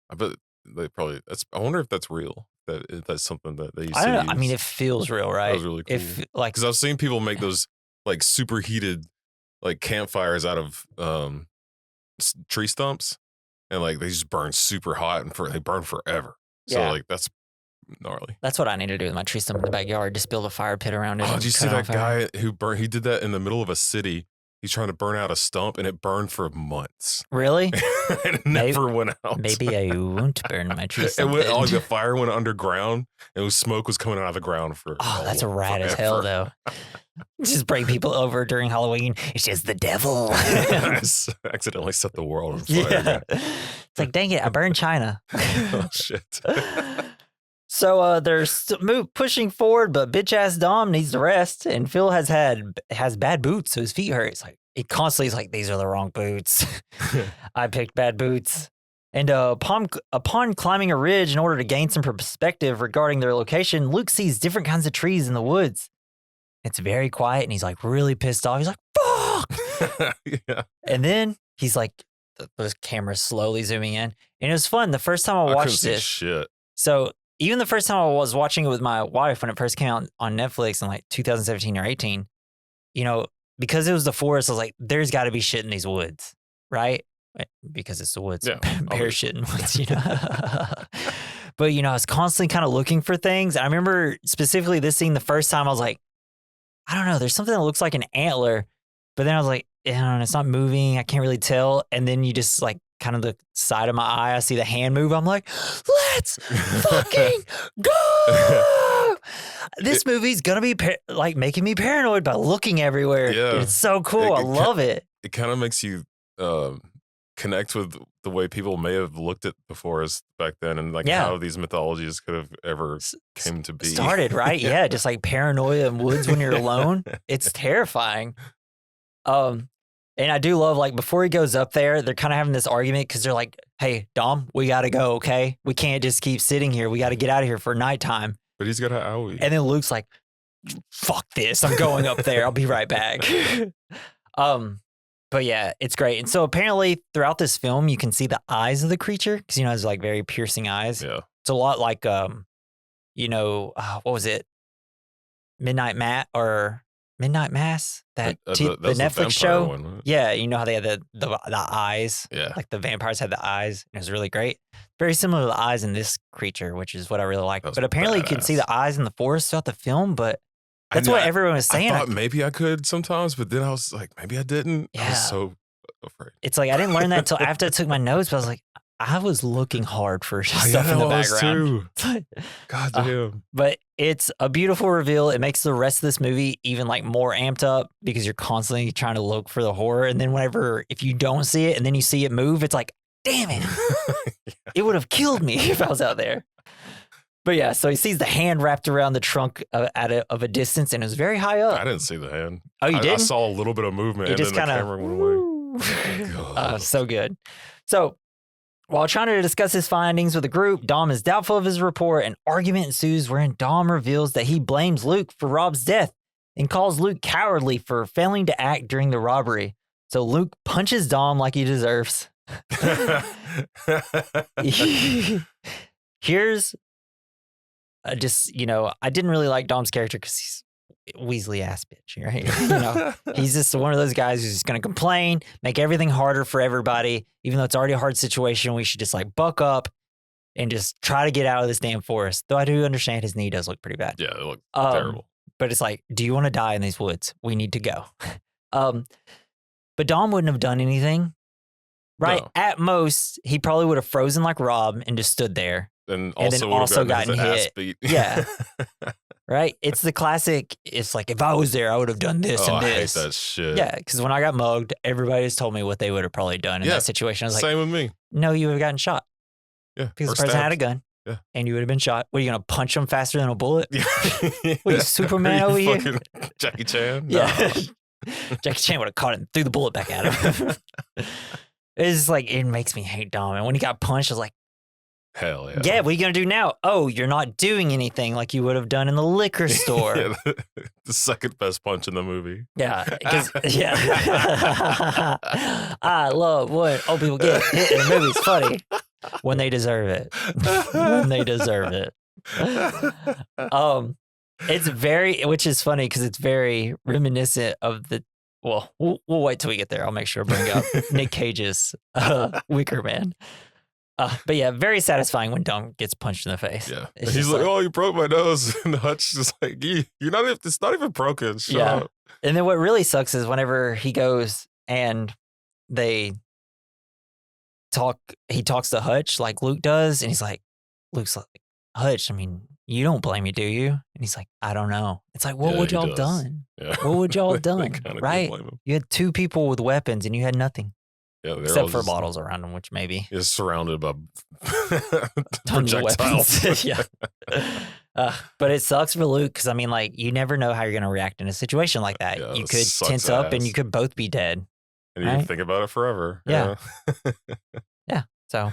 I bet they probably, I wonder if that's real. that's something that they used I to don't know. I mean, use. it feels real, right? That was really cool. If like, Because I've seen people make those like super heated like campfires out of tree stumps, and like they just burn super hot and they burn forever. So Yeah. like that's gnarly. that's what I need to do with my tree stump in the backyard. Just build a fire pit around it. Oh, and did you cut see it on that fire. guy who burned? He did that in the middle of a city. He's trying to burn out a stump, and it burned for months. Really? And it never went out. Maybe I won't burn my tree It stump. went, then. like the fire went underground, and smoke was coming out of the ground for. Oh, that's a rad as hell, though. Just bring people over during Halloween. It's just the devil. I accidentally set the world on fire. Yeah. It's like, dang it, I burned China. Oh shit. So they're pushing forward, but bitch ass Dom needs to rest, and Phil has bad boots, so his feet hurt. It's like he constantly is like, these are the wrong boots. I picked bad boots. And upon climbing a ridge in order to gain some perspective regarding their location, Luke sees different kinds of trees in the woods. It's very quiet, and he's like really pissed off. He's like, fuck! Yeah. And then he's like, the camera's slowly zooming in. And it was fun. The first time I watched couldn't this. see shit. So even the first time I was watching it with my wife when it first came out on Netflix in like 2017 or 18, you know, because it was the forest, I was like, there's got to be shit in these woods, right? Because it's the woods. Yeah, Bear shit in woods, you know. But, you know, I was constantly kind of looking for things. I remember specifically this scene the first time I was like, I don't know, there's something that looks like an antler. But then I was like, it's not moving. I can't really tell. And then you just like kind of the side of my eye, I see the hand move. I'm like, let's fucking go. This movie's going to be like making me paranoid by looking everywhere. Yeah. It's so cool. I love it. It kind of makes you connect with the way people may have looked at the forest back then, and like how these mythologies could have ever came to be. Started, right? Yeah, just like paranoia in woods when you're alone. It's terrifying. And I do love, like, before he goes up there, they're kind of having this argument because they're like, hey, Dom, we got to go, okay? We can't just keep sitting here. We got to get out of here for nighttime. But he's got an owie. And then Luke's like, fuck this. I'm going up there. I'll be right back. But yeah, it's great. And so apparently throughout this film, you can see the eyes of the creature because, you know, it has like very piercing eyes. Yeah. It's a lot like, you know, what was it? Midnight Mass, that the Netflix show. One, right? Yeah, you know how they had the eyes. Yeah, like the vampires had the eyes. It was really great. Very similar to the eyes in this creature, which is what I really like. But apparently, you can see the eyes in the forest throughout the film. But that's what everyone was saying. I thought maybe I could sometimes, but then I was like, maybe I didn't. Yeah. I was so afraid. It's like I didn't learn that until after I took my notes. But I was like, I was looking hard for stuff in the background. Too. God damn. But it's a beautiful reveal. It makes the rest of this movie even like more amped up because you're constantly trying to look for the horror. And then if you don't see it and then you see it move, it's like, damn it. It would have killed me if I was out there. But yeah, so he sees the hand wrapped around the trunk of a distance, and it was very high up. I didn't see the hand. Oh, you didn't? I saw a little bit of movement, and then the camera went away. So good. So while trying to discuss his findings with the group, Dom is doubtful of his report. An argument ensues wherein Dom reveals that he blames Luke for Rob's death and calls Luke cowardly for failing to act during the robbery. So Luke punches Dom like he deserves. Here's just, you know, I didn't really like Dom's character because he's Weasley ass bitch, right? You know, he's just one of those guys who's just going to complain, make everything harder for everybody. Even though it's already a hard situation, we should just like buck up and just try to get out of this damn forest. Though I do understand his knee does look pretty bad. Yeah, it looks terrible. But it's like, do you want to die in these woods? We need to go. But Dom wouldn't have done anything, right? No. At most, he probably would have frozen like Rob and just stood there. And then also gotten hit. Yeah. Right? It's the classic, it's like, if I was there, I would have done this and this. I hate that shit. Yeah, because when I got mugged, everybody has told me what they would have probably done in that situation. I was like, same with me. No, you would have gotten shot. Yeah. Because the person had a gun. Yeah. And you would have been shot. What, are you going to punch them faster than a bullet? Yeah. What, you Superman over here? Jackie Chan? Yeah. Jackie Chan would have caught it and threw the bullet back at him. It's just like, it makes me hate Dom. And when he got punched, I was like, hell yeah. Yeah, what are you going to do now? Oh, you're not doing anything like you would have done in the liquor store. Yeah, the second best punch in the movie. Yeah. Yeah. I love what old people get hit in the movies. Funny. When they deserve it. When they deserve it. It's very, which is funny because it's very reminiscent of the. Well, we'll wait till we get there. I'll make sure to bring up Nick Cage's Wicker Man. But yeah, very satisfying when Dom gets punched in the face. Yeah, It's he's just like, "Oh, you broke my nose," and Hutch is like, "You're not. It's not even broken." Shut yeah. up. And then what really sucks is whenever he goes and they talk, he talks to Hutch like Luke does, and Luke's like, Hutch, I mean, you don't blame me, do you? And he's like, I don't know. It's like, what would y'all have done? Yeah. What would y'all have They done? kinda do Right? blame him. You had two people with weapons and you had nothing. Yeah, they're all Except for just- bottles around him, which maybe. is surrounded by Tons of projectiles. weapons. Yeah. But it sucks for Luke because, I mean, like, you never know how you're going to react in a situation like that. Yeah, you it could sucks tense up and ass. you could both be dead. And you Right? can think about it forever. Yeah. So,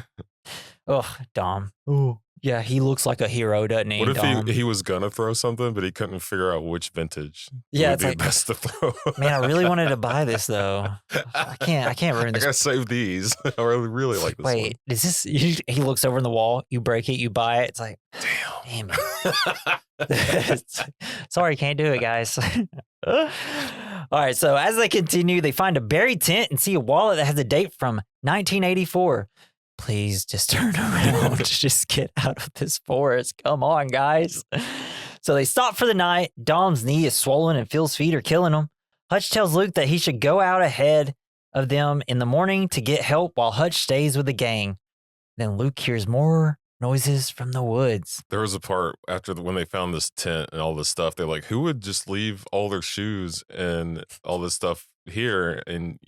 Dom. Oh, yeah, he looks like a hero, doesn't he? What if Dom? he was gonna throw something, but he couldn't figure out which vintage Yeah, would it's be like, best to throw? man, I really wanted to buy this though. I can't ruin I this. gotta save these. I really like this Wait, is this? He looks over in the wall. You break it. You buy it. It's like, damn it. one. Sorry, can't do it, guys. All right, so as they continue, they find a buried tent and see a wallet that has a date from 1984. Please just turn around. Just get out of this forest. Come on, guys. So they stop for the night. Dom's knee is swollen and Phil's feet are killing him. Hutch tells Luke that he should go out ahead of them in the morning to get help while Hutch stays with the gang. Then Luke hears more noises from the woods. There was a part after when they found this tent and all this stuff. They're like, who would just leave all their shoes and all this stuff here? And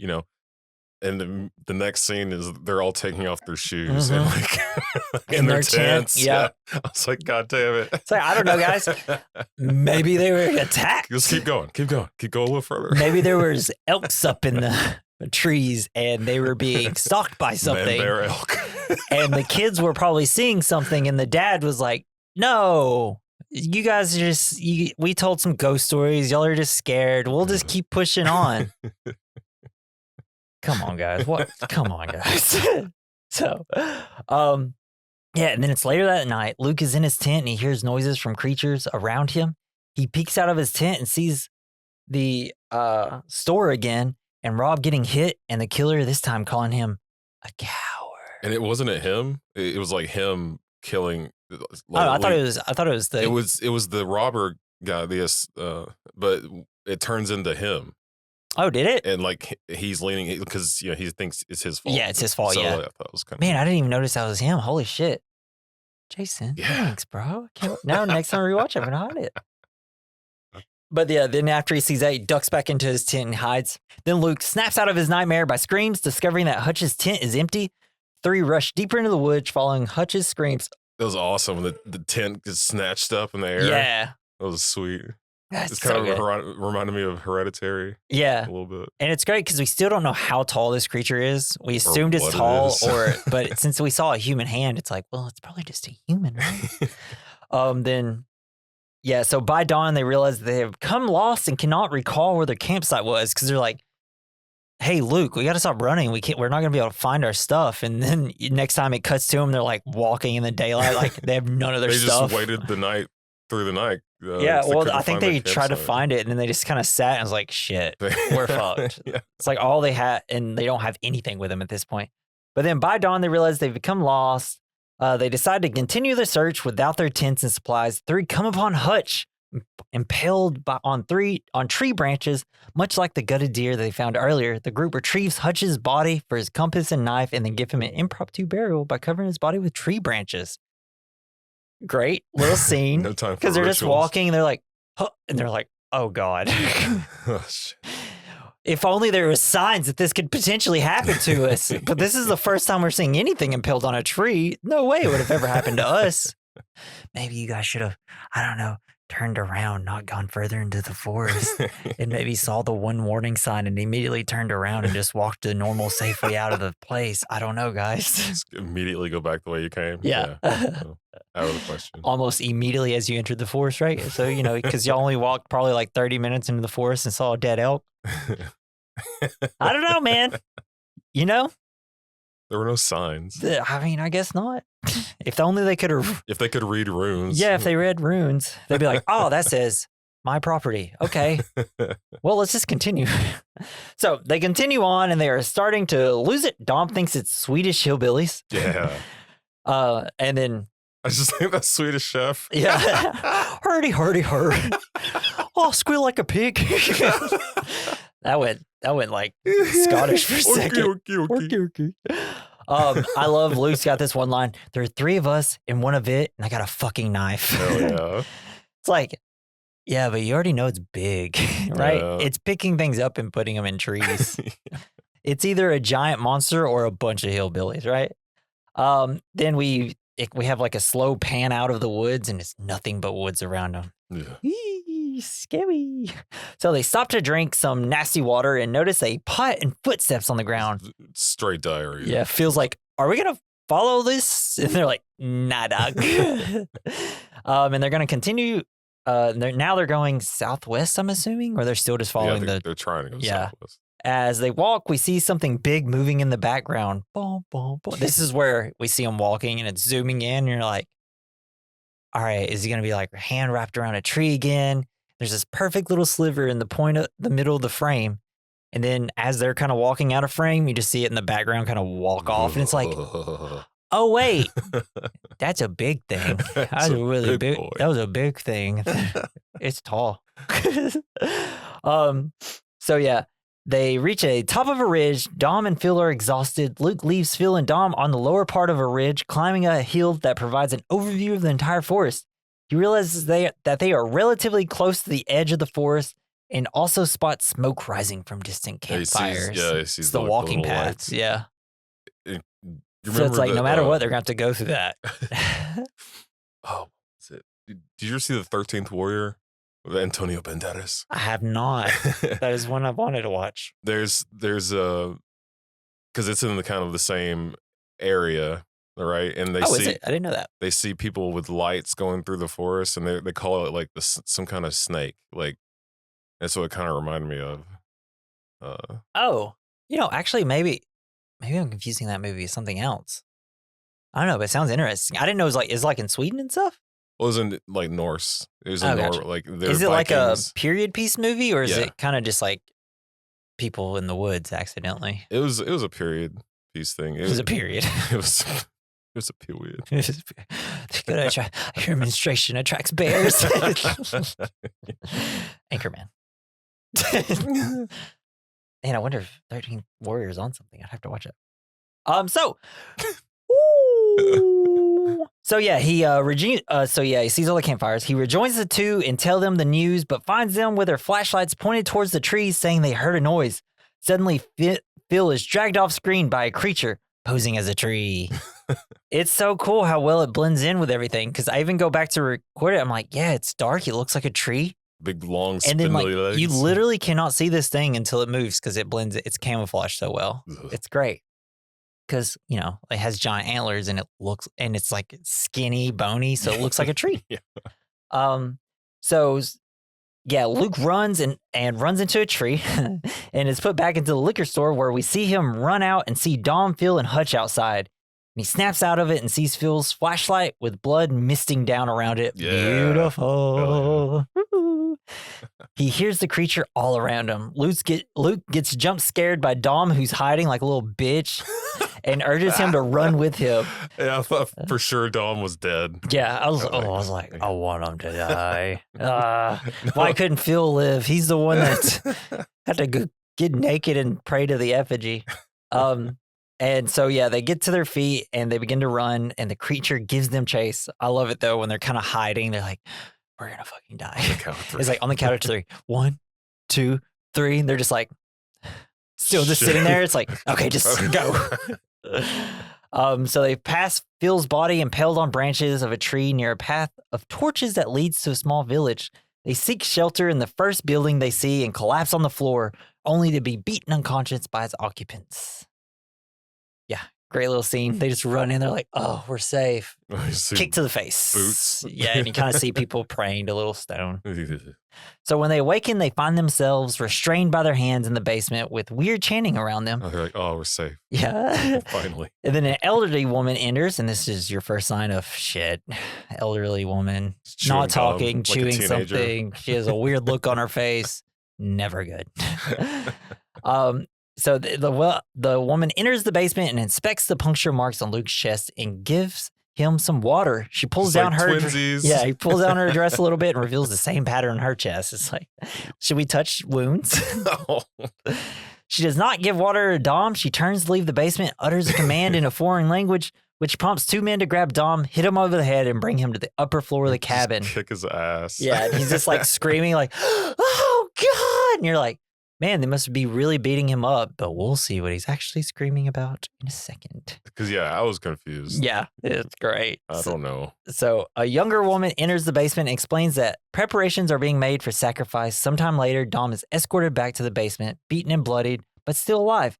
and the next scene is they're all taking off their shoes and like in their tents. Yeah. I was like, God damn it. It's like, I don't know, guys. Maybe they were attacked. Just keep going a little further. Maybe there was elks up in the trees and they were being stalked by something. Man, bear, elk. And the kids were probably seeing something and the dad was like, no, you guys are we told some ghost stories. Y'all are just scared. We'll just keep pushing on. Come on, guys. What? Come on, guys. So, yeah, and then it's later that night. Luke is in his tent and he hears noises from creatures around him. He peeks out of his tent and sees the store again and Rob getting hit and the killer this time calling him a coward. And it wasn't him. It was like him killing. I thought it was the. It was the robber guy. But it turns into him. Oh, did it? And like he's leaning because he thinks it's his fault. Yeah, it's his fault. So yeah. I thought it was kind of Man, I didn't even notice that was him. Holy shit, Jason. Yeah. Thanks, bro. Now next time I rewatch, I'm gonna hide it. But yeah, then after he sees that, he ducks back into his tent and hides. Then Luke snaps out of his nightmare by screams, discovering that Hutch's tent is empty. Three rush deeper into the woods, following Hutch's screams. That was awesome. The tent gets snatched up in the air. Yeah, That was sweet. that's It's so kind of good. reminded me of Hereditary Yeah, a little bit. and it's great because we still don't know how tall this creature is. We assumed it's what it tall, is. but since we saw a human hand, it's like, well, it's probably just a human, right? Then, yeah. So by dawn, they realize they have come lost and cannot recall where their campsite was because they're like, "Hey, Luke, we got to stop running. We're not gonna be able to find our stuff." And then next time it cuts to them, they're like walking in the daylight, like they have none of their They stuff. just waited through the night. Yeah, 'cause well, couldn't I think find they their tried to campsite. find it, and then they just kind of sat and was like, "Shit, we're fucked." Yeah. It's like all they had, and they don't have anything with them at this point. But then by dawn, they realize they've become lost. They decide to continue the search without their tents and supplies. Three come upon Hutch, impaled on tree branches, much like the gutted deer they found earlier. The group retrieves Hutch's body for his compass and knife, and then give him an impromptu burial by covering his body with tree branches. Great little scene. No time for Because they're just rituals. walking and they're like, huh, and they're like, oh God. Oh, shit. If only there were signs that this could potentially happen to us. But this is the first time we're seeing anything impaled on a tree. No way it would have ever happened to us. Maybe you guys should have, I don't know, turned around, not gone further into the forest, and maybe saw the one warning sign and immediately turned around and just walked the normal, safe way out of the place. I don't know, guys. Just immediately go back the way you came. Yeah. So, out of the question. Almost immediately as you entered the forest, right? So, because y'all only walked probably like 30 minutes into the forest and saw a dead elk. I don't know, man. There were no signs. I mean, I guess not. If only they could have. If they could read runes. Yeah, if they read runes, they'd be like, oh, that says my property. Okay. Well, let's just continue. So they continue on and they are starting to lose it. Dom thinks it's Swedish hillbillies. Yeah. And then I just think that Swedish chef. yeah. Hurdy, hurdy, hurdy. Oh, squeal like a pig. That went like Scottish for a second. Okay. I love Luke's got this one line. There are 3 of us and 1 of it, and I got a fucking knife. Hell yeah. It's like, yeah, but you already know it's big, right? Yeah. It's picking things up and putting them in trees. It's either a giant monster or a bunch of hillbillies, right? Then we have like a slow pan out of the woods, and it's nothing but woods around them. Yeah. Scary. So they stop to drink some nasty water and notice a pot and footsteps on the ground. Straight diarrhea. Yeah, feels like, are we going to follow this? And they're like, nah, dog. And they're going to continue. They're going southwest, I'm assuming, or they're still just following they're trying to go southwest. As they walk, we see something big moving in the background. Boom, boom, boom. This is where we see them walking and it's zooming in. And you're like, all right, is he going to be like hand wrapped around a tree again? There's this perfect little sliver in the point of the middle of the frame. And then as they're kind of walking out of frame, you just see it in the background kind of walk off. And it's like, oh, wait, that's a big thing. That's a really big. That was a big thing. It's tall. So, yeah, they reach a top of a ridge. Dom and Phil are exhausted. Luke leaves Phil and Dom on the lower part of a ridge, climbing a hill that provides an overview of the entire forest. He realizes that they are relatively close to the edge of the forest and also spots smoke rising from distant campfires. He sees it's the walking paths. lights. Yeah. So it's like no matter what, they're going to have to go through that. Oh, what's it? Did you ever see The 13th Warrior with Antonio Banderas? I have not. That is one I wanted to watch. There's because it's in the kind of the same area, right? And is it? I didn't know that. They see people with lights going through the forest, and they call it like some kind of snake. Like that's what it kind of reminded me of. Actually, maybe I'm confusing that movie with something else. I don't know, but it sounds interesting. I didn't know it was like in Sweden and stuff. Well, it was in like Norse. It was in gotcha. like is it Vikings. like a period piece movie, or is Yeah. it kind of just like people in the woods accidentally? It was a period piece thing. It was a period. It was a period. Your administration attracts bears. Anchorman. Man, I wonder if 13 Warriors on something. I'd have to watch it. So yeah, he he sees all the campfires. He rejoins the 2 and tell them the news, but finds them with their flashlights pointed towards the trees, saying they heard a noise. Suddenly, Phil is dragged off screen by a creature posing as a tree. It's so cool how well it blends in with everything. Because I even go back to record it. I'm like, yeah, it's dark. It looks like a tree. Big long And then spindly legs. you literally cannot see this thing until it moves because it blends. It's camouflaged so well. Ugh. It's great. Because, it has giant antlers and it's like skinny, bony, so it looks like a tree. Yeah. So yeah, Luke runs and runs into a tree and is put back into the liquor store where we see him run out and see Dom, Phil, and Hutch outside. And he snaps out of it and sees Phil's flashlight with blood misting down around it. Yeah. Beautiful. He hears the creature all around him. Luke gets jump scared by Dom, who's hiding like a little bitch, and urges him to run with him. Yeah, I thought for sure Dom was dead. Yeah, I was like, I want him to die. Why couldn't Phil live? He's the one that had to go get naked and pray to the effigy. And so, yeah, they get to their feet and they begin to run and the creature gives them chase. I love it, though, when they're kind of hiding. They're like, we're going to fucking die. It's like on the count of 3. 1, 2, 3. And they're just like, still just sitting there. It's like, okay, just go. So they pass Phil's body impaled on branches of a tree near a path of torches that leads to a small village. They seek shelter in the first building they see and collapse on the floor, only to be beaten unconscious by its occupants. Yeah, Great little scene. They just run in. They're like, "Oh, we're safe." You see Kick to the face. boots. Yeah, and you kind of see people praying to little stone. So when they awaken, they find themselves restrained by their hands in the basement with weird chanting around them. Oh, they're like, oh, we're safe. Yeah. Finally. And then an elderly woman enters, and this is your first sign of shit. Elderly woman, Chewing not gum, talking, like a chewing teenager. something. She has a weird look on her face. Never good. So the woman enters the basement and inspects the puncture marks on Luke's chest and gives him some water. She pulls It's down like her twinsies. Yeah, he pulls down her dress a little bit and reveals the same pattern on her chest. It's like, should we touch wounds? Oh. She does not give water to Dom. She turns to leave the basement, utters a command in a foreign language, which prompts two men to grab Dom, hit him over the head, and bring him to the upper floor of the cabin. Just kick his ass. Yeah, and he's just like screaming like, "Oh, God!" And you're like, man, they must be really beating him up, but we'll see what he's actually screaming about in a second. Because, yeah, I was confused. Yeah, it's great. I don't know. So a younger woman enters the basement and explains that preparations are being made for sacrifice. Sometime later, Dom is escorted back to the basement, beaten and bloodied, but still alive.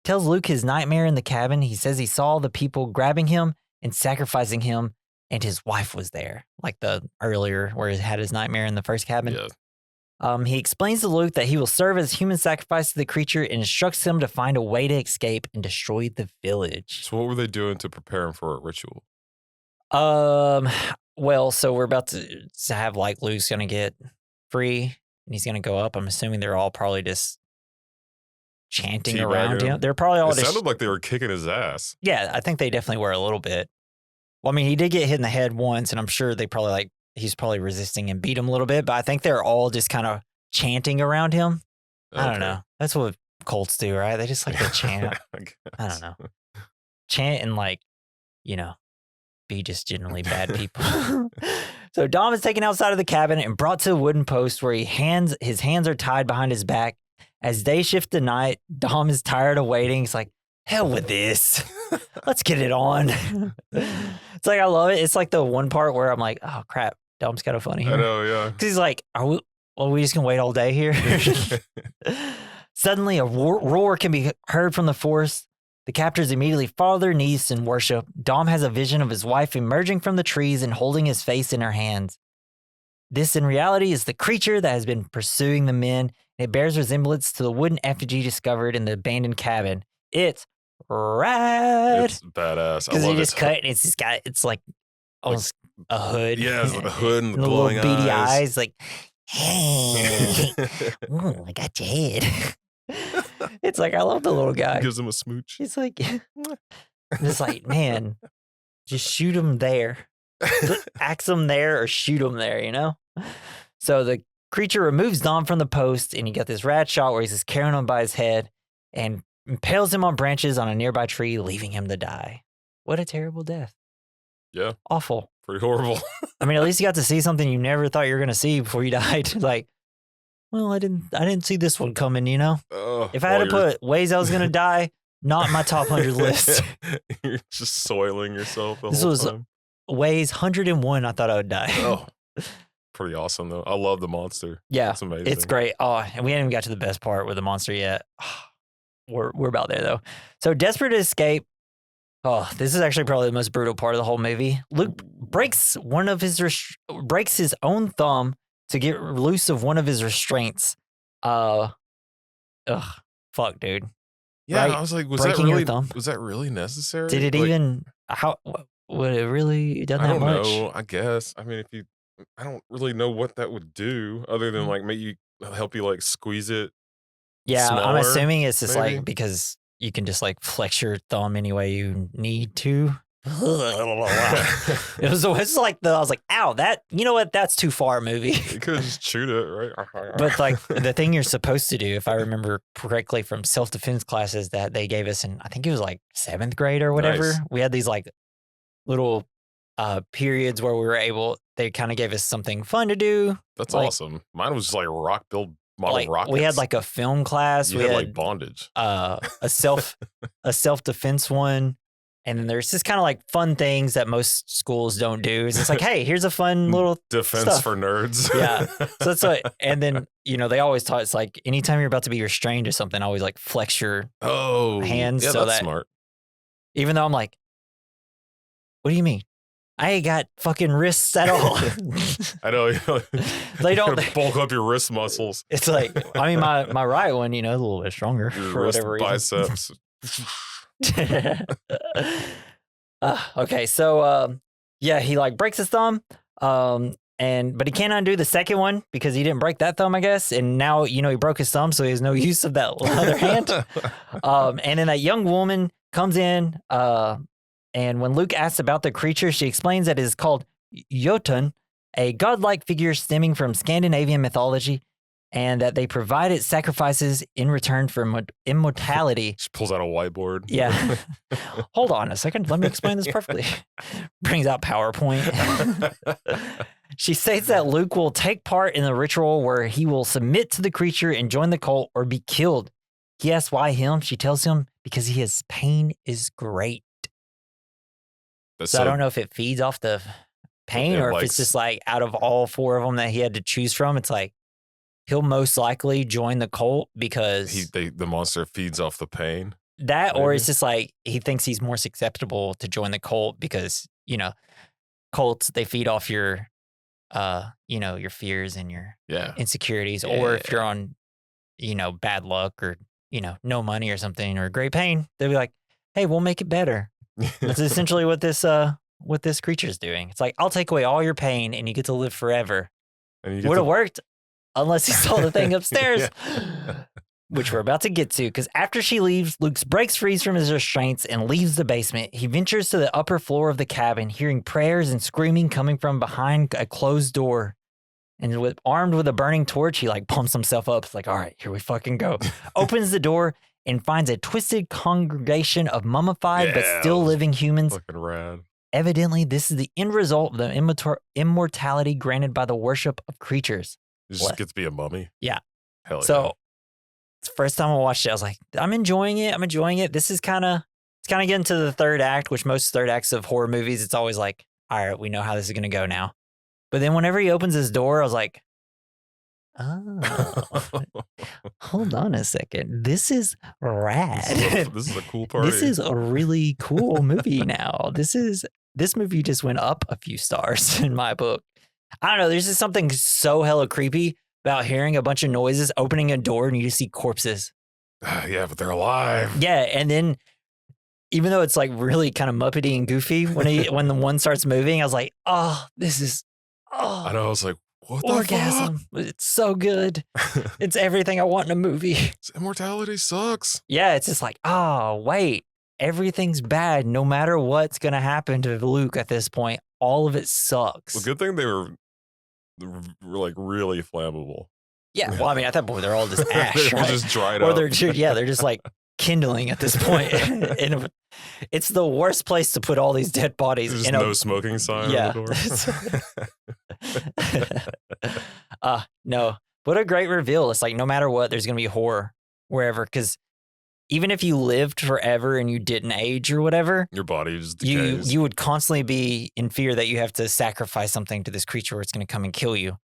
Tells Luke his nightmare in the cabin. He says he saw the people grabbing him and sacrificing him, and his wife was there, like the earlier where he had his nightmare in the first cabin. Yeah. He explains to Luke that he will serve as human sacrifice to the creature and instructs him to find a way to escape and destroy the village. So what were they doing to prepare him for a ritual? Well, so we're about to have like Luke's gonna get free and he's gonna go up. I'm assuming they're all probably just chanting around him. They're probably all It just sounded like they were kicking his ass. Yeah, I think they definitely were a little bit. Well, I mean, he did get hit in the head once, and I'm sure they probably like he's probably resisting and beat him a little bit, but I think they're all just kind of chanting around him. I don't know. That's what cults do, right? They just like to chant. I don't know. Chant and like, you know, be just generally bad people. So Dom is taken outside of the cabin and brought to a wooden post where his hands are tied behind his back. As day shift to night, Dom is tired of waiting. He's like, hell with this. Let's get it on. It's like, I love it. It's like the one part where I'm like, oh crap, Dom's kind of funny here. I know, yeah. Because he's like, are we just going to wait all day here? Suddenly, a roar can be heard from the forest. The captors immediately fall to their knees in worship. Dom has a vision of his wife emerging from the trees and holding his face in her hands. This, in reality, is the creature that has been pursuing the men. It bears resemblance to the wooden effigy discovered in the abandoned cabin. It's rad. It's badass. I Because love you just it. cut, and it's like almost a hood. Yeah, it's like the hood and the little glowing beady eyes. like, hey, ooh, I got your head. It's like, I love the little guy. Gives him a smooch. He's like, it's like, man, just shoot him there. Axe him there or shoot him there, you know? So the creature removes Dom from the post, and you got this rad shot where he's just carrying him by his head and impales him on branches on a nearby tree, leaving him to die. What a terrible death. Yeah. Awful. Pretty horrible. I mean, at least you got to see something you never thought you were going to see before you died. Like, well, I didn't see this one coming, you know? If I had to put ways I was going to die, not my top 100 list. You're just soiling yourself the This whole was time. ways 101 I thought I would die. Oh, pretty awesome, though. I love the monster. Yeah, It's amazing. it's great. Oh, and we haven't even got to the best part with the monster yet. We're about there, though. So desperate to escape. Oh, this is actually probably the most brutal part of the whole movie. Luke breaks breaks his own thumb to get loose of one of his restraints. Fuck, dude. Yeah, right? I was like, was Breaking your that thumb. really necessary? Did it Like, even? How would it really done I that don't much? know. I guess. I mean, I don't really know what that would do other than like maybe help you like squeeze it. Yeah, I'm Smaller, assuming it's just maybe? like because you can just like flex your thumb any way you need to. It was like I was like, ow, that, you know what? That's too far, movie. You could have just chewed it, right? But like the thing you're supposed to do, if I remember correctly from self-defense classes that they gave us in, I think it was like 7th grade or whatever. Nice. We had these like little periods where they kind of gave us something fun to do. That's like- awesome. Mine was just like build model Like rockets. we had like a film class. you we had had like bondage. a self-defense one, and then there's just kind of like fun things that most schools don't do. It's just like, hey, here's a fun little Defense stuff. for nerds. Yeah. So that's what, and then, you know, they always taught, it's like anytime you're about to be restrained or something, always like flex your Oh, hands yeah, so that's that- smart. Even though I'm like, what do you mean? I ain't got fucking wrists at all. I know. They don't bulk up your wrist muscles. It's like, I mean, my right one, is a little bit stronger Your for wrist whatever reason. biceps. Okay, so yeah, he like breaks his thumb, but he can't undo the second one because he didn't break that thumb, I guess. And now he broke his thumb, so he has no use of that other hand. And then that young woman comes in, and when Luke asks about the creature, she explains that it is called Jotun, a godlike figure stemming from Scandinavian mythology, and that they provided sacrifices in return for immortality. She pulls out a whiteboard. Yeah. Hold on a second. Let me explain this perfectly. Brings out PowerPoint. She states that Luke will take part in the ritual where he will submit to the creature and join the cult or be killed. He asks why him. She tells him because his pain is great. So I don't know if it feeds off the pain or if it's just like out of all four of them that he had to choose from, it's like he'll most likely join the cult because the monster feeds off the pain. That, maybe. Or it's just like he thinks he's more susceptible to join the cult because, cults, they feed off your, your fears and your insecurities. Yeah. Or if you're on, bad luck or, no money or something or great pain, they'll be like, hey, we'll make it better. That's essentially what this creature's doing. It's like, I'll take away all your pain and you get to live forever. Would have worked unless he saw the thing upstairs, which we're about to get to. Because after she leaves, Luke breaks free from his restraints and leaves the basement. He ventures to the upper floor of the cabin, hearing prayers and screaming coming from behind a closed door. And armed with a burning torch, he pumps himself up. It's like, all right, here we fucking go. Opens the door and finds a twisted congregation of mummified but still living humans. Fucking rad. Evidently, this is the end result of the immortality granted by the worship of creatures. You just get to be a mummy? Yeah. Hell yeah. So, it's the first time I watched it, I was like, I'm enjoying it. This is kind of getting to the third act, which most third acts of horror movies, it's always like, all right, we know how this is going to go now. But then whenever he opens his door, I was like, oh, hold on a second. This is rad. This is a cool party. This is a really cool movie now. This movie just went up a few stars in my book. I don't know. There's just something so hella creepy about hearing a bunch of noises, opening a door, and you just see corpses. Yeah, but they're alive. Yeah, and then even though it's really kind of Muppety and goofy, when the one starts moving, I was like, oh, this is, oh. I know. I was like, what orgasm. The fuck? It's so good. It's everything I want in a movie. Immortality sucks. Yeah, it's just like, oh, wait. Everything's bad no matter what's going to happen to Luke at this point. All of it sucks. Well, good thing they were really flammable. Yeah, well, I mean, at that point, they're all just ash, they're right? Just dried or up. They're just kindling at this point. And it's the worst place to put all these dead bodies. There's no smoking sign on the door. No. What a great reveal. It's like, no matter what, there's going to be horror wherever. Because even if you lived forever and you didn't age or whatever, your body just decays. You would constantly be in fear that you have to sacrifice something to this creature or it's going to come and kill you.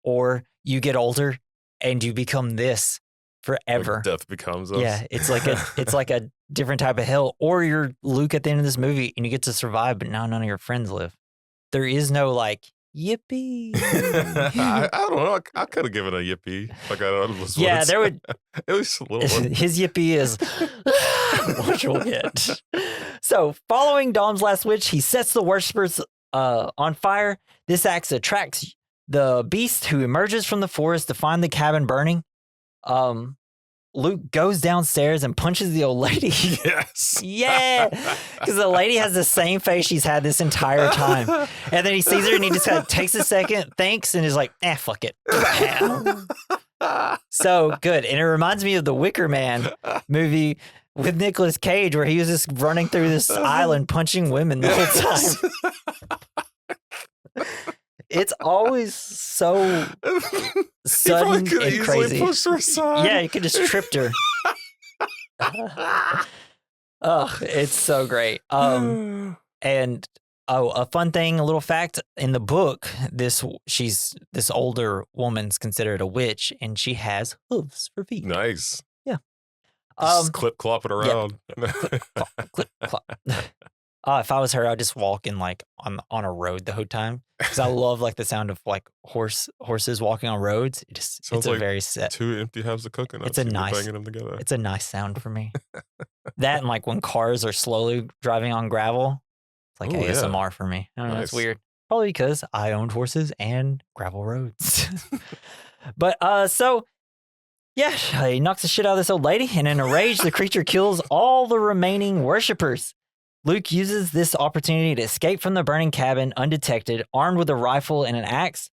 Or you get older and you become this forever. Like death becomes us. Yeah, it's like a different type of hell. Or you're Luke at the end of this movie and you get to survive, but now none of your friends live. There is no yippee. I don't know. I could have given a yippee. Yeah, there would. At least a little one. His yippee is, which we'll get. So, following Dom's last wish, he sets the worshippers on fire. This act attracts the beast who emerges from the forest to find the cabin burning. Luke goes downstairs and punches the old lady. Yes. Yeah. Because the lady has the same face she's had this entire time. And then he sees her and he just takes a second, thanks, and is like, fuck it. So good. And it reminds me of the Wicker Man movie with Nicolas Cage where he was just running through this island punching women the whole time. It's always so sudden and crazy. Yeah, you could just tripped her. Oh, it's so great. And a fun thing, a little fact in the book, this older woman's considered a witch, and she has hooves for feet. Nice. Yeah. Just clip clopping around. Clip, clop. If I was her, I'd just walk in like on a road the whole time because I love like the sound of like horses walking on roads. It's Sounds a like very set. 2 empty halves of coconuts. It's a nice banging them together. It's a nice sound for me. That and like when cars are slowly driving on gravel, it's like ASMR for me. I don't know, it's weird. Probably because I owned horses and gravel roads. But so yeah, he knocks the shit out of this old lady, and in a rage, the creature kills all the remaining worshippers. Luke uses this opportunity to escape from the burning cabin undetected, armed with a rifle and an axe.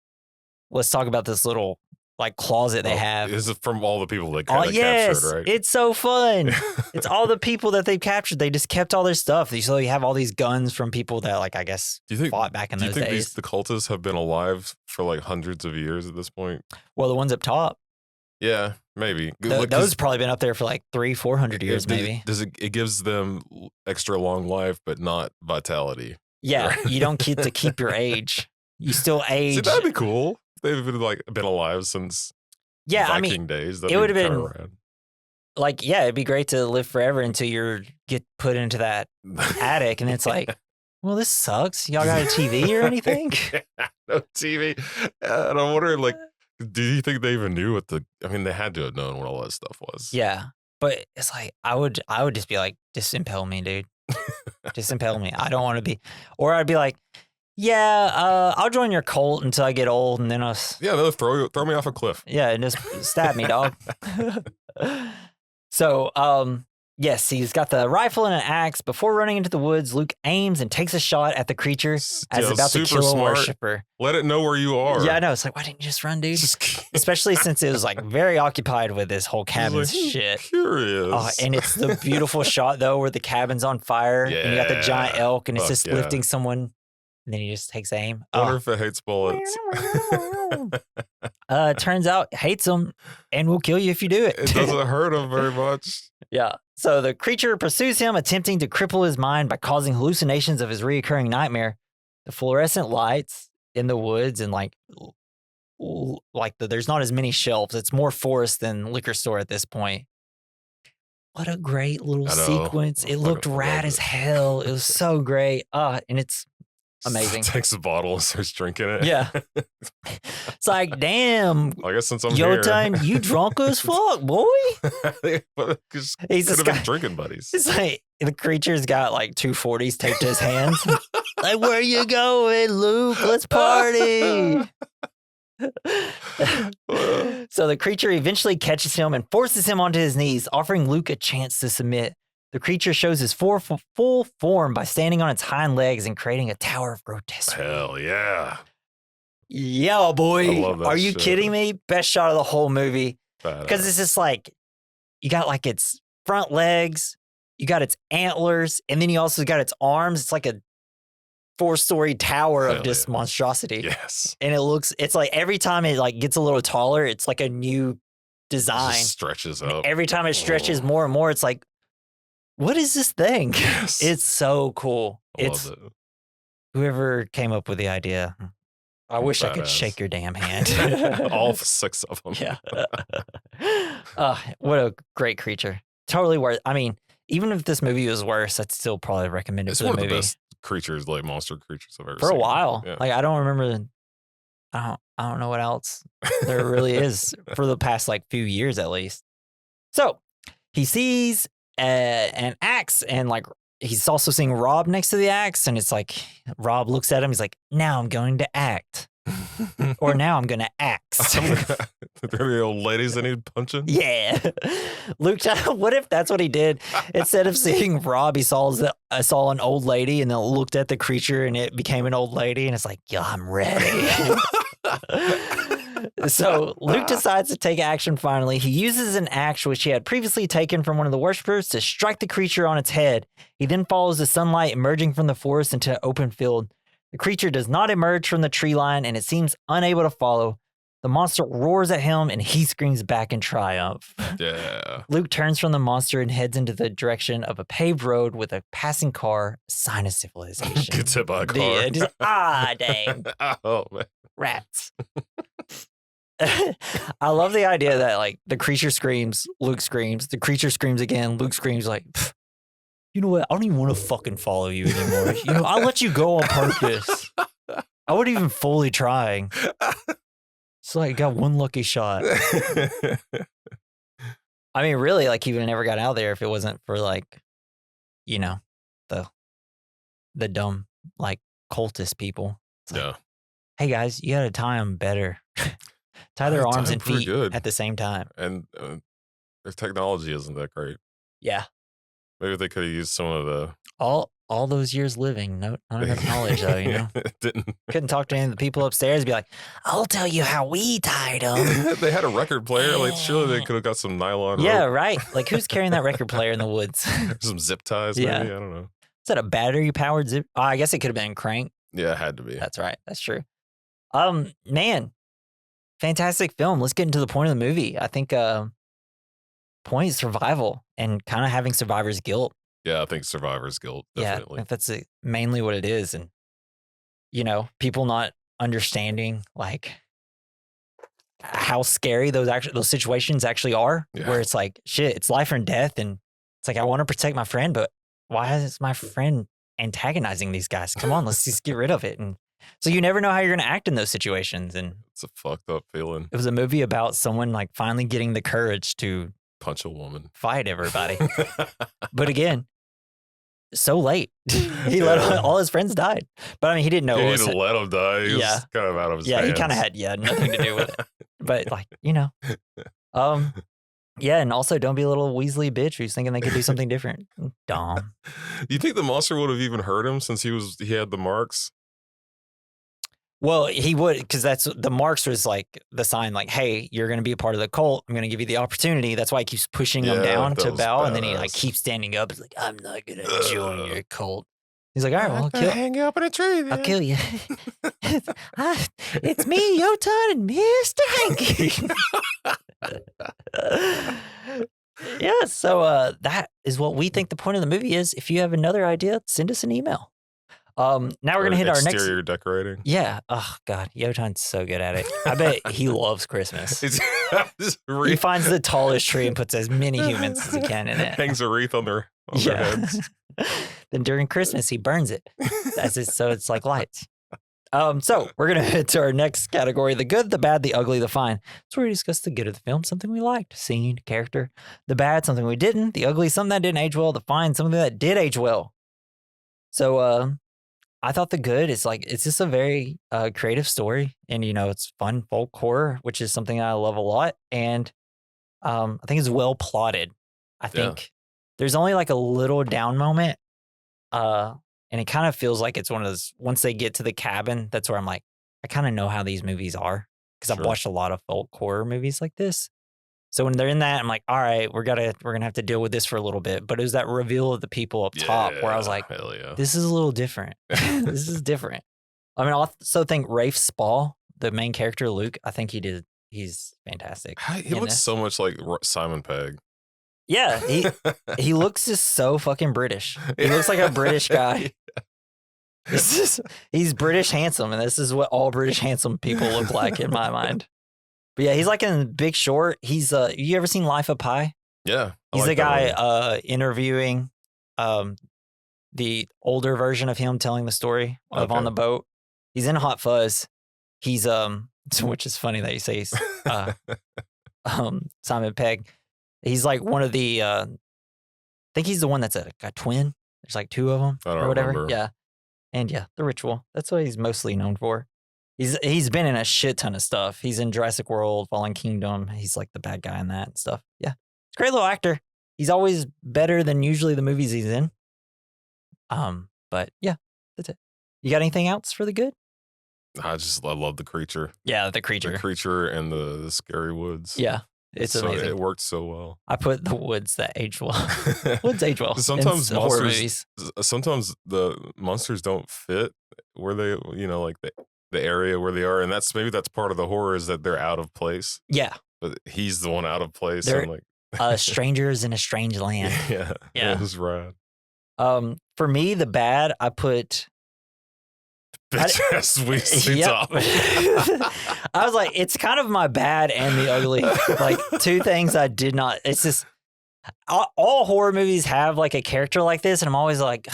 Let's talk about this little like closet they have. This is from all the people they yes, captured, right? It's so fun. It's all the people that they've captured. They just kept all their stuff. So you have all these guns from people that like I guess fought back in those days. Do you think the cultists have been alive for like hundreds of years at this point? Well, the ones up top. Yeah, maybe. Those probably been up there for like 300-400 years, maybe. It gives them extra long life, but not vitality. Yeah, right? You don't get to keep your age. You still age. See, that'd be cool. They've been alive since Viking days. It would have been like, yeah, it'd be great to live forever until you get put into that attic, and it's like, well, this sucks. Y'all got a TV or anything? No TV. And I'm wondering, like, do you think they even knew what they had to have known what all that stuff was. Yeah. But it's like, I would just be like, just impale me, dude. Just impale me. I don't want to be, or I'd be like, yeah, I'll join your cult until I get old, and then they'll throw me off a cliff. Yeah, and just stab me, dog. So, yes, he's got the rifle and an axe. Before running into the woods, Luke aims and takes a shot at the creature as about to kill a worshiper. Let it know where you are. Yeah, I know. It's like, why didn't you just run, dude? Especially since it was like very occupied with this whole cabin shit. Curious. And it's the beautiful shot though, where the cabin's on fire and you got the giant elk, and it's just lifting someone, and then he just takes aim. I wonder if it hates bullets. Turns out it hates them and will kill you if you do it. It doesn't hurt him very much. Yeah. So the creature pursues him, attempting to cripple his mind by causing hallucinations of his reoccurring nightmare. The fluorescent lights in the woods and there's not as many shelves. It's more forest than liquor store at this point. What a great little sequence. It looked rad as hell. It was so great. And it's amazing. Takes a bottle and starts drinking it. Yeah. It's like, damn. I guess since I'm here. Time, you drunk as fuck, boy. He's just been drinking buddies. It's like the creature's got like 240s taped to his hands. Like, where you going, Luke? Let's party. So the creature eventually catches him and forces him onto his knees, offering Luke a chance to submit. The creature shows his full form by standing on its hind legs and creating a tower of grotesque. Hell yeah. Yeah, boy. I love that Are you shit. kidding me? Best shot of the whole movie. Because it's just like, you got like its front legs, you got its antlers, and then you also got its arms. It's like a 4-story tower of just monstrosity. Yes. And it's like every time it like gets a little taller, it's like a new design. It just stretches up. Every time it stretches more and more, it's like, what is this thing? Yes. It's so cool. Love it. Whoever came up with the idea. I wish I could shake your damn hand. All 6 of them. Yeah. What a great creature. Totally worth. I mean, even if this movie was worse, I'd still probably recommend it It's for the one movie. of the best creatures, like monster creatures I've ever For seen. a while. Yeah. Like, I don't remember. I don't know what else there really is for the past like few years at least. So he sees an axe, and like he's also seeing Rob next to the axe, and it's like Rob looks at him. He's like, "Now I'm going to act." Or now I'm gonna axe. They're the old ladies that need punching. Yeah. Luke, what if that's what he did? Instead of seeing Rob, he saw an old lady, and then looked at the creature and it became an old lady, and it's like, yeah, I'm ready. So Luke decides to take action finally. He uses an axe which he had previously taken from one of the worshippers to strike the creature on its head. He then follows the sunlight emerging from the forest into an open field. The creature does not emerge from the tree line, and it seems unable to follow. The monster roars at him, and he screams back in triumph. Yeah. Luke turns from the monster and heads into the direction of a paved road with a passing car, sign of civilization. Gets hit by a car. Dang. Oh, man. Rats. I love the idea that like the creature screams, Luke screams, the creature screams again, Luke screams like, you know what? I don't even want to fucking follow you anymore. I'll let you go on purpose. I wasn't even fully trying. It's like got one lucky shot. I mean, really, like he would have never got out of there if it wasn't for like, the dumb like cultist people. It's like, hey guys, you gotta tie them better. Tie their arms and feet at the same time. And their technology isn't that great. Yeah. Maybe they could have used some of the all those years living, not enough knowledge though, Couldn't talk to any of the people upstairs and be like, I'll tell you how we tied them. They had a record player. Like, surely they could have got some nylon rope. Right. Like, who's carrying that record player in the woods? Some zip ties, maybe? I don't know. Is that a battery-powered zip? Oh, I guess it could have been crank. Yeah, it had to be. That's right. That's true. Man, fantastic film. Let's get into the point of the movie. I think point is survival and kind of having survivor's guilt. Yeah, I think survivor's guilt, definitely. Yeah, that's mainly what it is. And, people not understanding, like, how scary those situations actually are, where it's like, shit, it's life or death. And it's like, I want to protect my friend, but why is my friend antagonizing these guys? Come on, let's just get rid of it. And so you never know how you're going to act in those situations. And it's a fucked up feeling. It was a movie about someone, like, finally getting the courage to punch a woman, fight everybody. But again, so late. He let all his friends died. But I mean, he didn't know. He didn't let them die. He was kind of out of his hands. He kind of had nothing to do with it. But like, yeah, and also don't be a little Weasley bitch who's thinking they could do something different. Dumb. You think the monster would have even hurt him since he had the marks? Well, he would, because that's the marks was like the sign, like, hey, you're going to be a part of the cult. I'm going to give you the opportunity. That's why he keeps pushing them down to bow, and then he like keeps standing up. He's like, I'm not going to join your cult. He's like, all right, well, I'll hang you up in a tree. Then. I'll kill you. It's me, Yotan, and Mr. Hanky. Yeah, so that is what we think the point of the movie is. If you have another idea, send us an email. Now we're gonna hit our next exterior decorating. Yeah. Oh God, Yotan's so good at it. I bet he loves Christmas. He finds the tallest tree and puts as many humans as he can in it. Hangs a wreath on their heads. Then during Christmas he burns it. So it's like lights. So we're gonna hit to our next category: the good, the bad, the ugly, the fine. It's where we discuss the good of the film, something we liked, scene, character; the bad, something we didn't; the ugly, something that didn't age well; the fine, something that did age well. So I thought the good is like, it's just a very creative story, and it's fun folk horror, which is something I love a lot. And I think it's well plotted. I think there's only like a little down moment, and it kind of feels like it's one of those, once they get to the cabin, that's where I'm like, I kind of know how these movies are, because I've watched a lot of folk horror movies like this. So when they're in that, I'm like, all right, we're gonna have to deal with this for a little bit. But it was that reveal of the people up top where I was like, this is a little different. This is different. I mean, I also think Rafe Spall, the main character, Luke, I think he's fantastic. He looks so much like Simon Pegg. Yeah, he looks just so fucking British. He looks like a British guy. He's British handsome, and this is what all British handsome people look like in my mind. But yeah, he's like in Big Short. He's you ever seen Life of Pi? Yeah. He's the guy interviewing the older version of him telling the story of On the Boat. He's in Hot Fuzz. He's which is funny that you say he's Simon Pegg. He's like one of the I think he's the one that's a twin. There's like two of them or whatever. Remember. Yeah. And yeah, The Ritual. That's what he's mostly known for. He's been in a shit ton of stuff. He's in Jurassic World, Fallen Kingdom. He's like the bad guy in that and stuff. Yeah. He's a great little actor. He's always better than usually the movies he's in. But yeah, that's it. You got anything else for the good? I love the creature. Yeah, the creature. The creature and the scary woods. Yeah. It's amazing. It worked so well. I put the woods that age well. Woods age well. Sometimes sometimes the monsters don't fit where they, like the area where they are, and that's part of the horror, is that they're out of place. Yeah. But he's the one out of place. They're and like strangers in a strange land. Yeah. It was rad. For me, the bad, I put bitch ass sweet Yep. Tom. I was like, it's kind of my bad and the ugly. Like, two things I did not. It's just all horror movies have like a character like this, and I'm always like,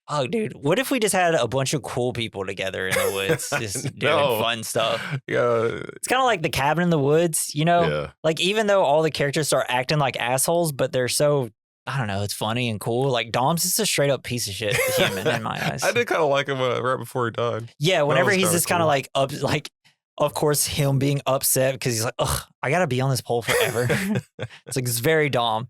oh, dude, what if we just had a bunch of cool people together in the woods just doing fun stuff? Yeah. It's kind of like The Cabin in the Woods, you know? Yeah. Like, even though all the characters start acting like assholes, but they're so, I don't know, it's funny and cool. Like, Dom's just a straight up piece of shit human in my eyes. I did kind of like him right before he died. Yeah, whenever he's kinda just kind of like up, like, of course, him being upset because he's like, ugh, I gotta be on this pole forever. It's like, it's very Dom.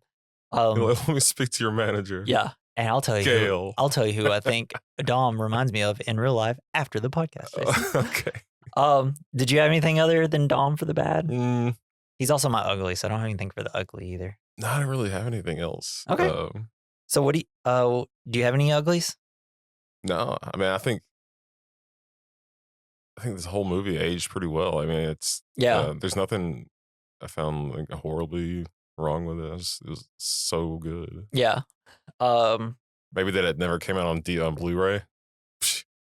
Let me speak to your manager. Yeah, and I'll tell you, who I think Dom reminds me of in real life after the podcast. Okay. Did you have anything other than Dom for the bad? Mm, He's also my ugly, so I don't have anything for the ugly either. no, I don't really have anything else. Okay. So what do you have any uglies? No, I mean, I think this whole movie aged pretty well. I mean, it's there's nothing I found like horribly wrong with it. It was so good. Yeah. Maybe that it never came out on Blu-ray.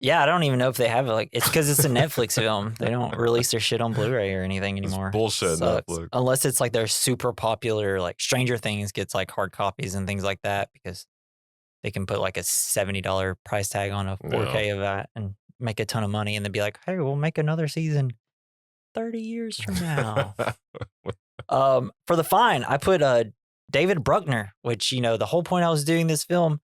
Yeah, I don't even know if they have it. Like, it's because it's a Netflix film. They don't release their shit on Blu-ray or anything anymore. It's bullshit. Netflix. Unless it's like they're super popular, like Stranger Things gets like hard copies and things like that because they can put like a $70 price tag on a 4K of that and make a ton of money, and then be like, hey, we'll make another season 30 years from now. For the fine, I put David Bruckner, which, you know, the whole point I was doing this film,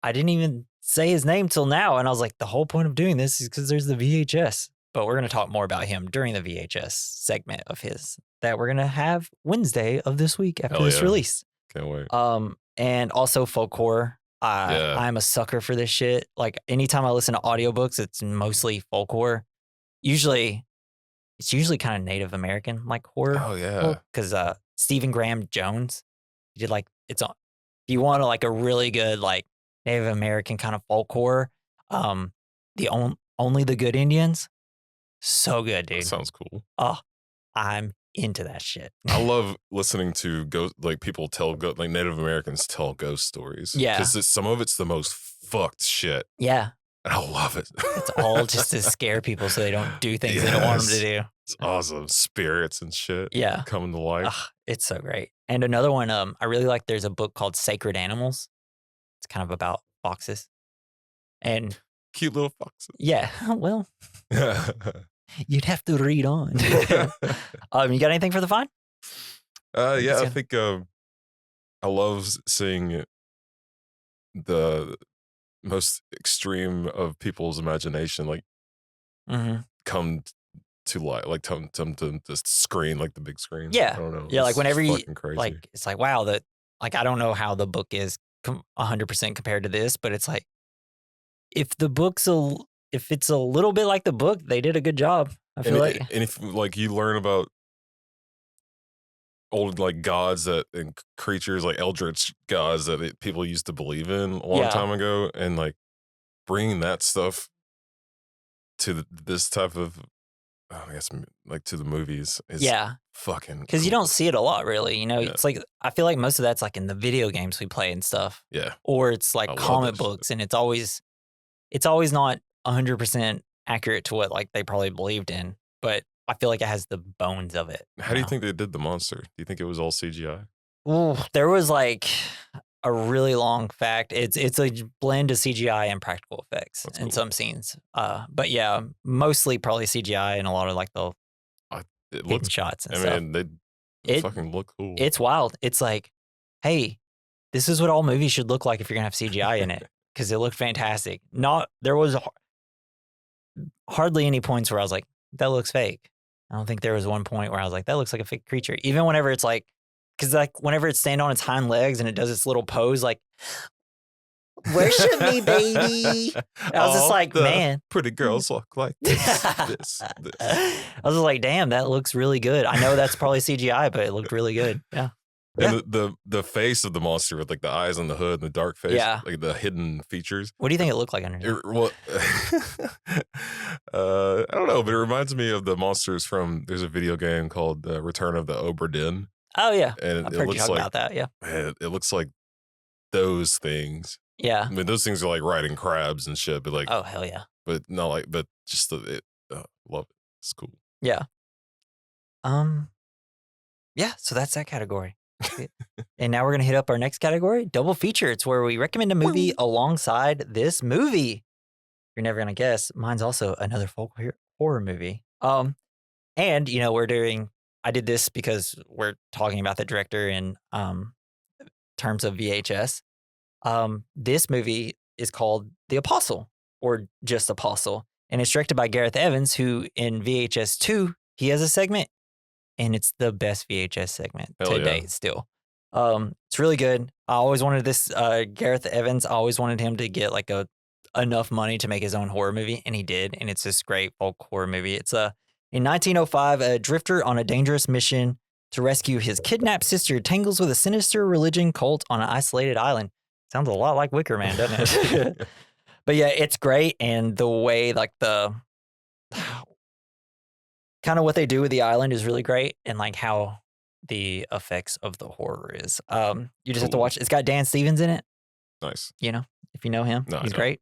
I didn't even say his name till now, and I was like, the whole point of doing this is because there's the VHS. But we're going to talk more about him during the VHS segment of his that we're going to have Wednesday of this week after this release. Can't wait. And also folk horror. I'm a sucker for this shit. Like, anytime I listen to audiobooks, it's mostly folk horror. It's usually kind of Native American like horror. Oh yeah. Because Stephen Graham Jones, he did like, if you want like a really good like Native American kind of folk horror, Only the Good Indians, so good, dude. That sounds cool. Oh, I'm into that shit. I love listening to people tell like Native Americans tell ghost stories. Yeah, because some of it's the most fucked shit. Yeah, and I love it. It's all just to scare people so they don't do things they don't want them to do. It's awesome. Spirits and shit. Yeah, coming to life. It's so great. And another one, I really like. There's a book called Sacred Animals. It's kind of about foxes and cute little foxes. Yeah, well. You'd have to read on. You got anything for the fine? Yeah, I think I love seeing the most extreme of people's imagination, like come to life, like come to the screen, like the big screen. Yeah, I don't know. Yeah, like whenever you crazy. Like, it's like, wow, that like I don't know how the book is 100% compared to this, but it's like if it's a little bit like the book, they did a good job. I feel like. And if like you learn about old like gods and creatures like eldritch gods that people used to believe in a long time ago, and like bringing that stuff to this type of, I guess, like to the movies is fucking because you don't see it a lot, really. You know, it's like I feel like most of that's like in the video games we play and stuff. Yeah, or it's like comic books, and it's always not 100% accurate to what like they probably believed in, but I feel like it has the bones of it. How do you think they did the monster? Do you think it was all CGI? Ooh, there was like a really long fact. It's a blend of CGI and practical effects in some scenes. But yeah, mostly probably CGI and a lot of like the hidden shots and stuff. They fucking look cool. It's wild. It's like, hey, this is what all movies should look like if you're gonna have CGI in it, because it looked fantastic. There was hardly any points where I was like, that looks fake. I don't think there was one point where I was like, that looks like a fake creature. Even whenever it's like, because like whenever it's standing on its hind legs and it does its little pose, like, worship me, baby. I was just like, man, pretty girls look like this. I was just like, damn, that looks really good. I know that's probably CGI, but it looked really good. Yeah. And the face of the monster with like the eyes on the hood and the dark face, like the hidden features. What do you think it looked like underneath? I don't know, but it reminds me of the monsters from, there's a video game called Return of the Obra Dinn. Oh yeah, and I've heard you talk about that. Yeah, man, it looks like those things. Yeah, I mean those things are like riding crabs and shit, but like, oh hell yeah, but not like, but just love it. It's cool. Yeah. Yeah, so that's that category. And now we're going to hit up our next category, double feature. It's where we recommend a movie alongside this movie. You're never going to guess. Mine's also another folk horror movie. And, you know, I did this because we're talking about the director in terms of VHS. This movie is called The Apostle, or just Apostle. And it's directed by Gareth Evans, who in VHS 2, he has a segment. And it's the best VHS segment to date still. It's really good. I always wanted this, Gareth Evans, I always wanted him to get like enough money to make his own horror movie, and he did. And it's this great folk horror movie. It's in 1905, a drifter on a dangerous mission to rescue his kidnapped sister tangles with a sinister religion cult on an isolated island. Sounds a lot like Wicker Man, doesn't it? But yeah, it's great. And the way like kind of what they do with the island is really great, and like how the effects of the horror is. You just have to watch. It's got Dan Stevens in it. Nice. You know, if you know him, No, he's I great.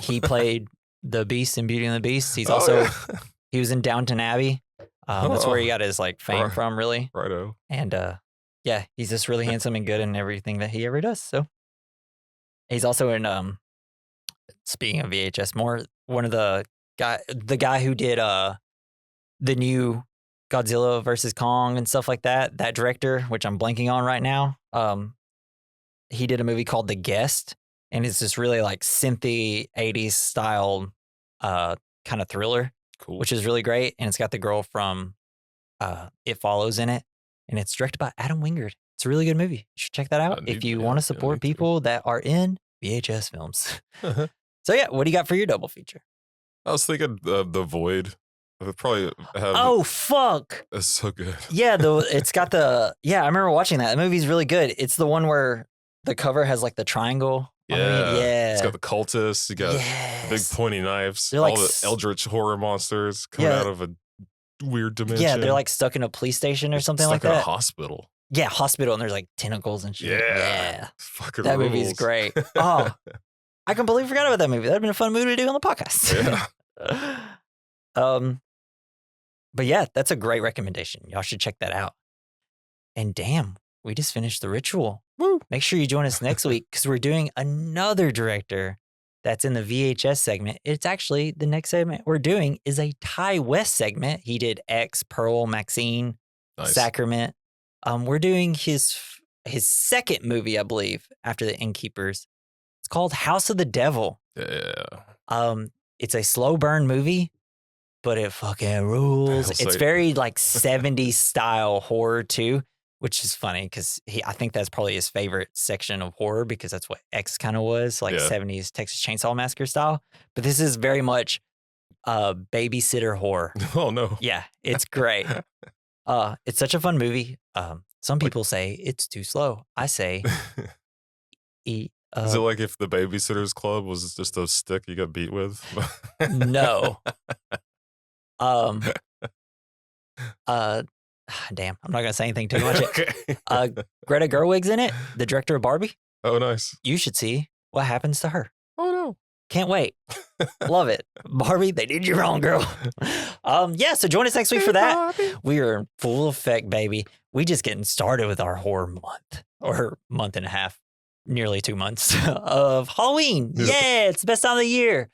He played the Beast in Beauty and the Beast. He's also he was in Downton Abbey. That's where he got his like fame from, really. Righto. And yeah, he's just really handsome and good in everything that he ever does. So he's also in speaking of VHS, one of the guy who did the new Godzilla versus Kong and stuff like that, that director, which I'm blanking on right now, he did a movie called The Guest, and it's this really like synthy 80s style kind of thriller, Cool. which is really great. And it's got the girl from It Follows in it, and it's directed by Adam Wingard. It's a really good movie. You should check that out if you want to support people that are in VHS films. So yeah, what do you got for your double feature? I was thinking The Void. I would probably have. Oh fuck! It's so good. Yeah, it's got I remember watching that. The movie's really good. It's the one where the cover has like the triangle. Yeah. It's got the cultists. You got big pointy knives. They're all like the eldritch horror monsters coming out of a weird dimension. Yeah, they're like stuck in a police station or something like that. Stuck in a hospital. Yeah, hospital, and there's like tentacles and shit. Yeah. Fucking that rules. movie's great. Oh, I completely forgot about that movie. That'd been a fun movie to do on the podcast. Yeah. But yeah, that's a great recommendation. Y'all should check that out. And damn, we just finished The Ritual. Woo! Make sure you join us next week because we're doing another director that's in the VHS segment. It's actually the next segment we're doing is a Ty West segment. He did X, Pearl, Maxine, Sacrament. We're doing his second movie, I believe, after The Innkeepers. It's called House of the Devil. Yeah. It's a slow burn movie, but it fucking rules. It's very like 70s style horror too, which is funny because I think that's probably his favorite section of horror because that's what X kind of was, like 70s Texas Chainsaw Massacre style. But this is very much babysitter horror. Oh no. Yeah, it's great. It's such a fun movie. Some people say it's too slow. I say is it like if the Babysitter's Club was just a stick you got beat with? No. Damn, I'm not gonna say anything too much. Okay. Greta Gerwig's in it, the director of Barbie. Oh, nice. You should see what happens to her. Oh no. Can't wait. Love it. Barbie, they did you wrong, girl. Yeah, so join us next week for that. We are in full effect, baby. We just getting started with our horror month or month and a half, nearly 2 months of Halloween. Yeah, it's the best time of the year.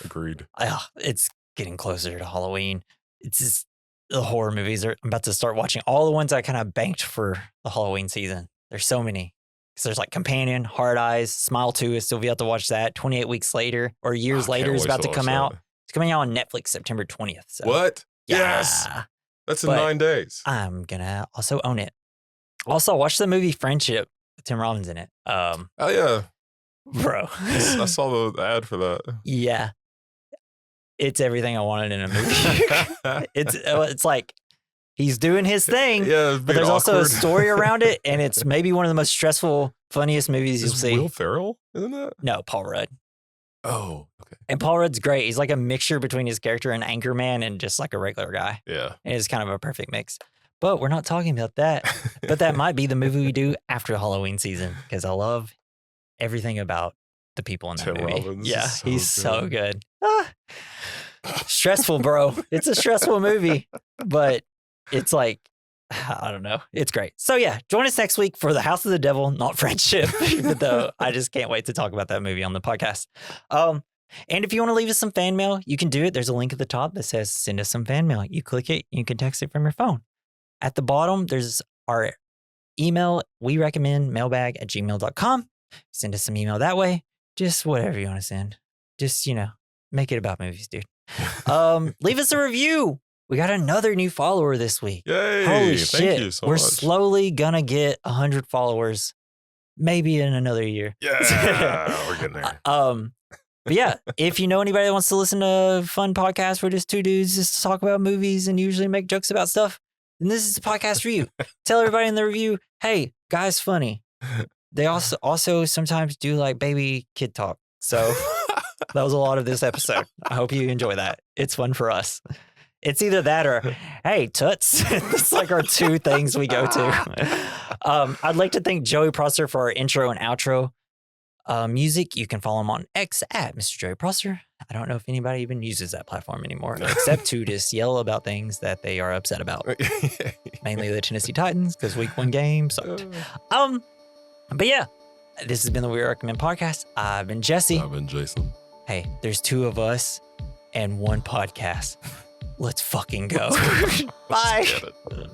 Agreed. It's getting closer to Halloween. It's just the horror movies. I'm about to start watching all the ones I kind of banked for the Halloween season. There's so many. So there's like Companion, Hard Eyes, Smile 2 is still be able to watch that. 28 weeks later or years later is about to come out. It's coming out on Netflix September 20th. So. What? Yeah. Yes. That's in 9 days. I'm going to also own it. Also, watch the movie Friendship with Tim Robbins in it. Oh, yeah. Bro. I saw the ad for that. Yeah. It's everything I wanted in a movie. It's like he's doing his thing, but there's also a story around it, and it's maybe one of the most stressful, funniest movies you'll see. Will Ferrell in that? No, Paul Rudd. Oh, okay. And Paul Rudd's great. He's like a mixture between his character and Anchorman and just like a regular guy. Yeah. And it's kind of a perfect mix. But we're not talking about that. But that might be the movie we do after Halloween season because I love everything about the people in that Tim movie. Robbins Yeah, he's so good. stressful, bro. It's a stressful movie, but it's like, I don't know. It's great. So yeah, join us next week for The House of the Devil, Not Friendship, even though I just can't wait to talk about that movie on the podcast. And if you want to leave us some fan mail, you can do it. There's a link at the top that says send us some fan mail. You click it, you can text it from your phone. At the bottom, there's our email. We recommend mailbag@gmail.com. Send us some email that way. Just whatever you want to send. Just, make it about movies, dude. Leave us a review. We got another new follower this week. Yay! Holy shit. Thank you so We're much. slowly gonna get 100 followers, maybe in another year. Yeah, we're getting there. But yeah, if you know anybody that wants to listen to a fun podcast where just two dudes just talk about movies and usually make jokes about stuff, then this is the podcast for you. Tell everybody in the review, hey, guy's funny. They also sometimes do like baby kid talk. So that was a lot of this episode. I hope you enjoy that. It's fun for us. It's either that or, hey, toots. It's like our two things we go to. I'd like to thank Joey Prosser for our intro and outro music. You can follow him on X at Mr. Joey Prosser. I don't know if anybody even uses that platform anymore, except to just yell about things that they are upset about. Mainly the Tennessee Titans, because week 1 game sucked. But yeah, this has been the We Recommend Podcast. I've been Jesse. I've been Jason. Hey, there's 2 of us and 1 podcast. Let's fucking go. Bye. Let's get it.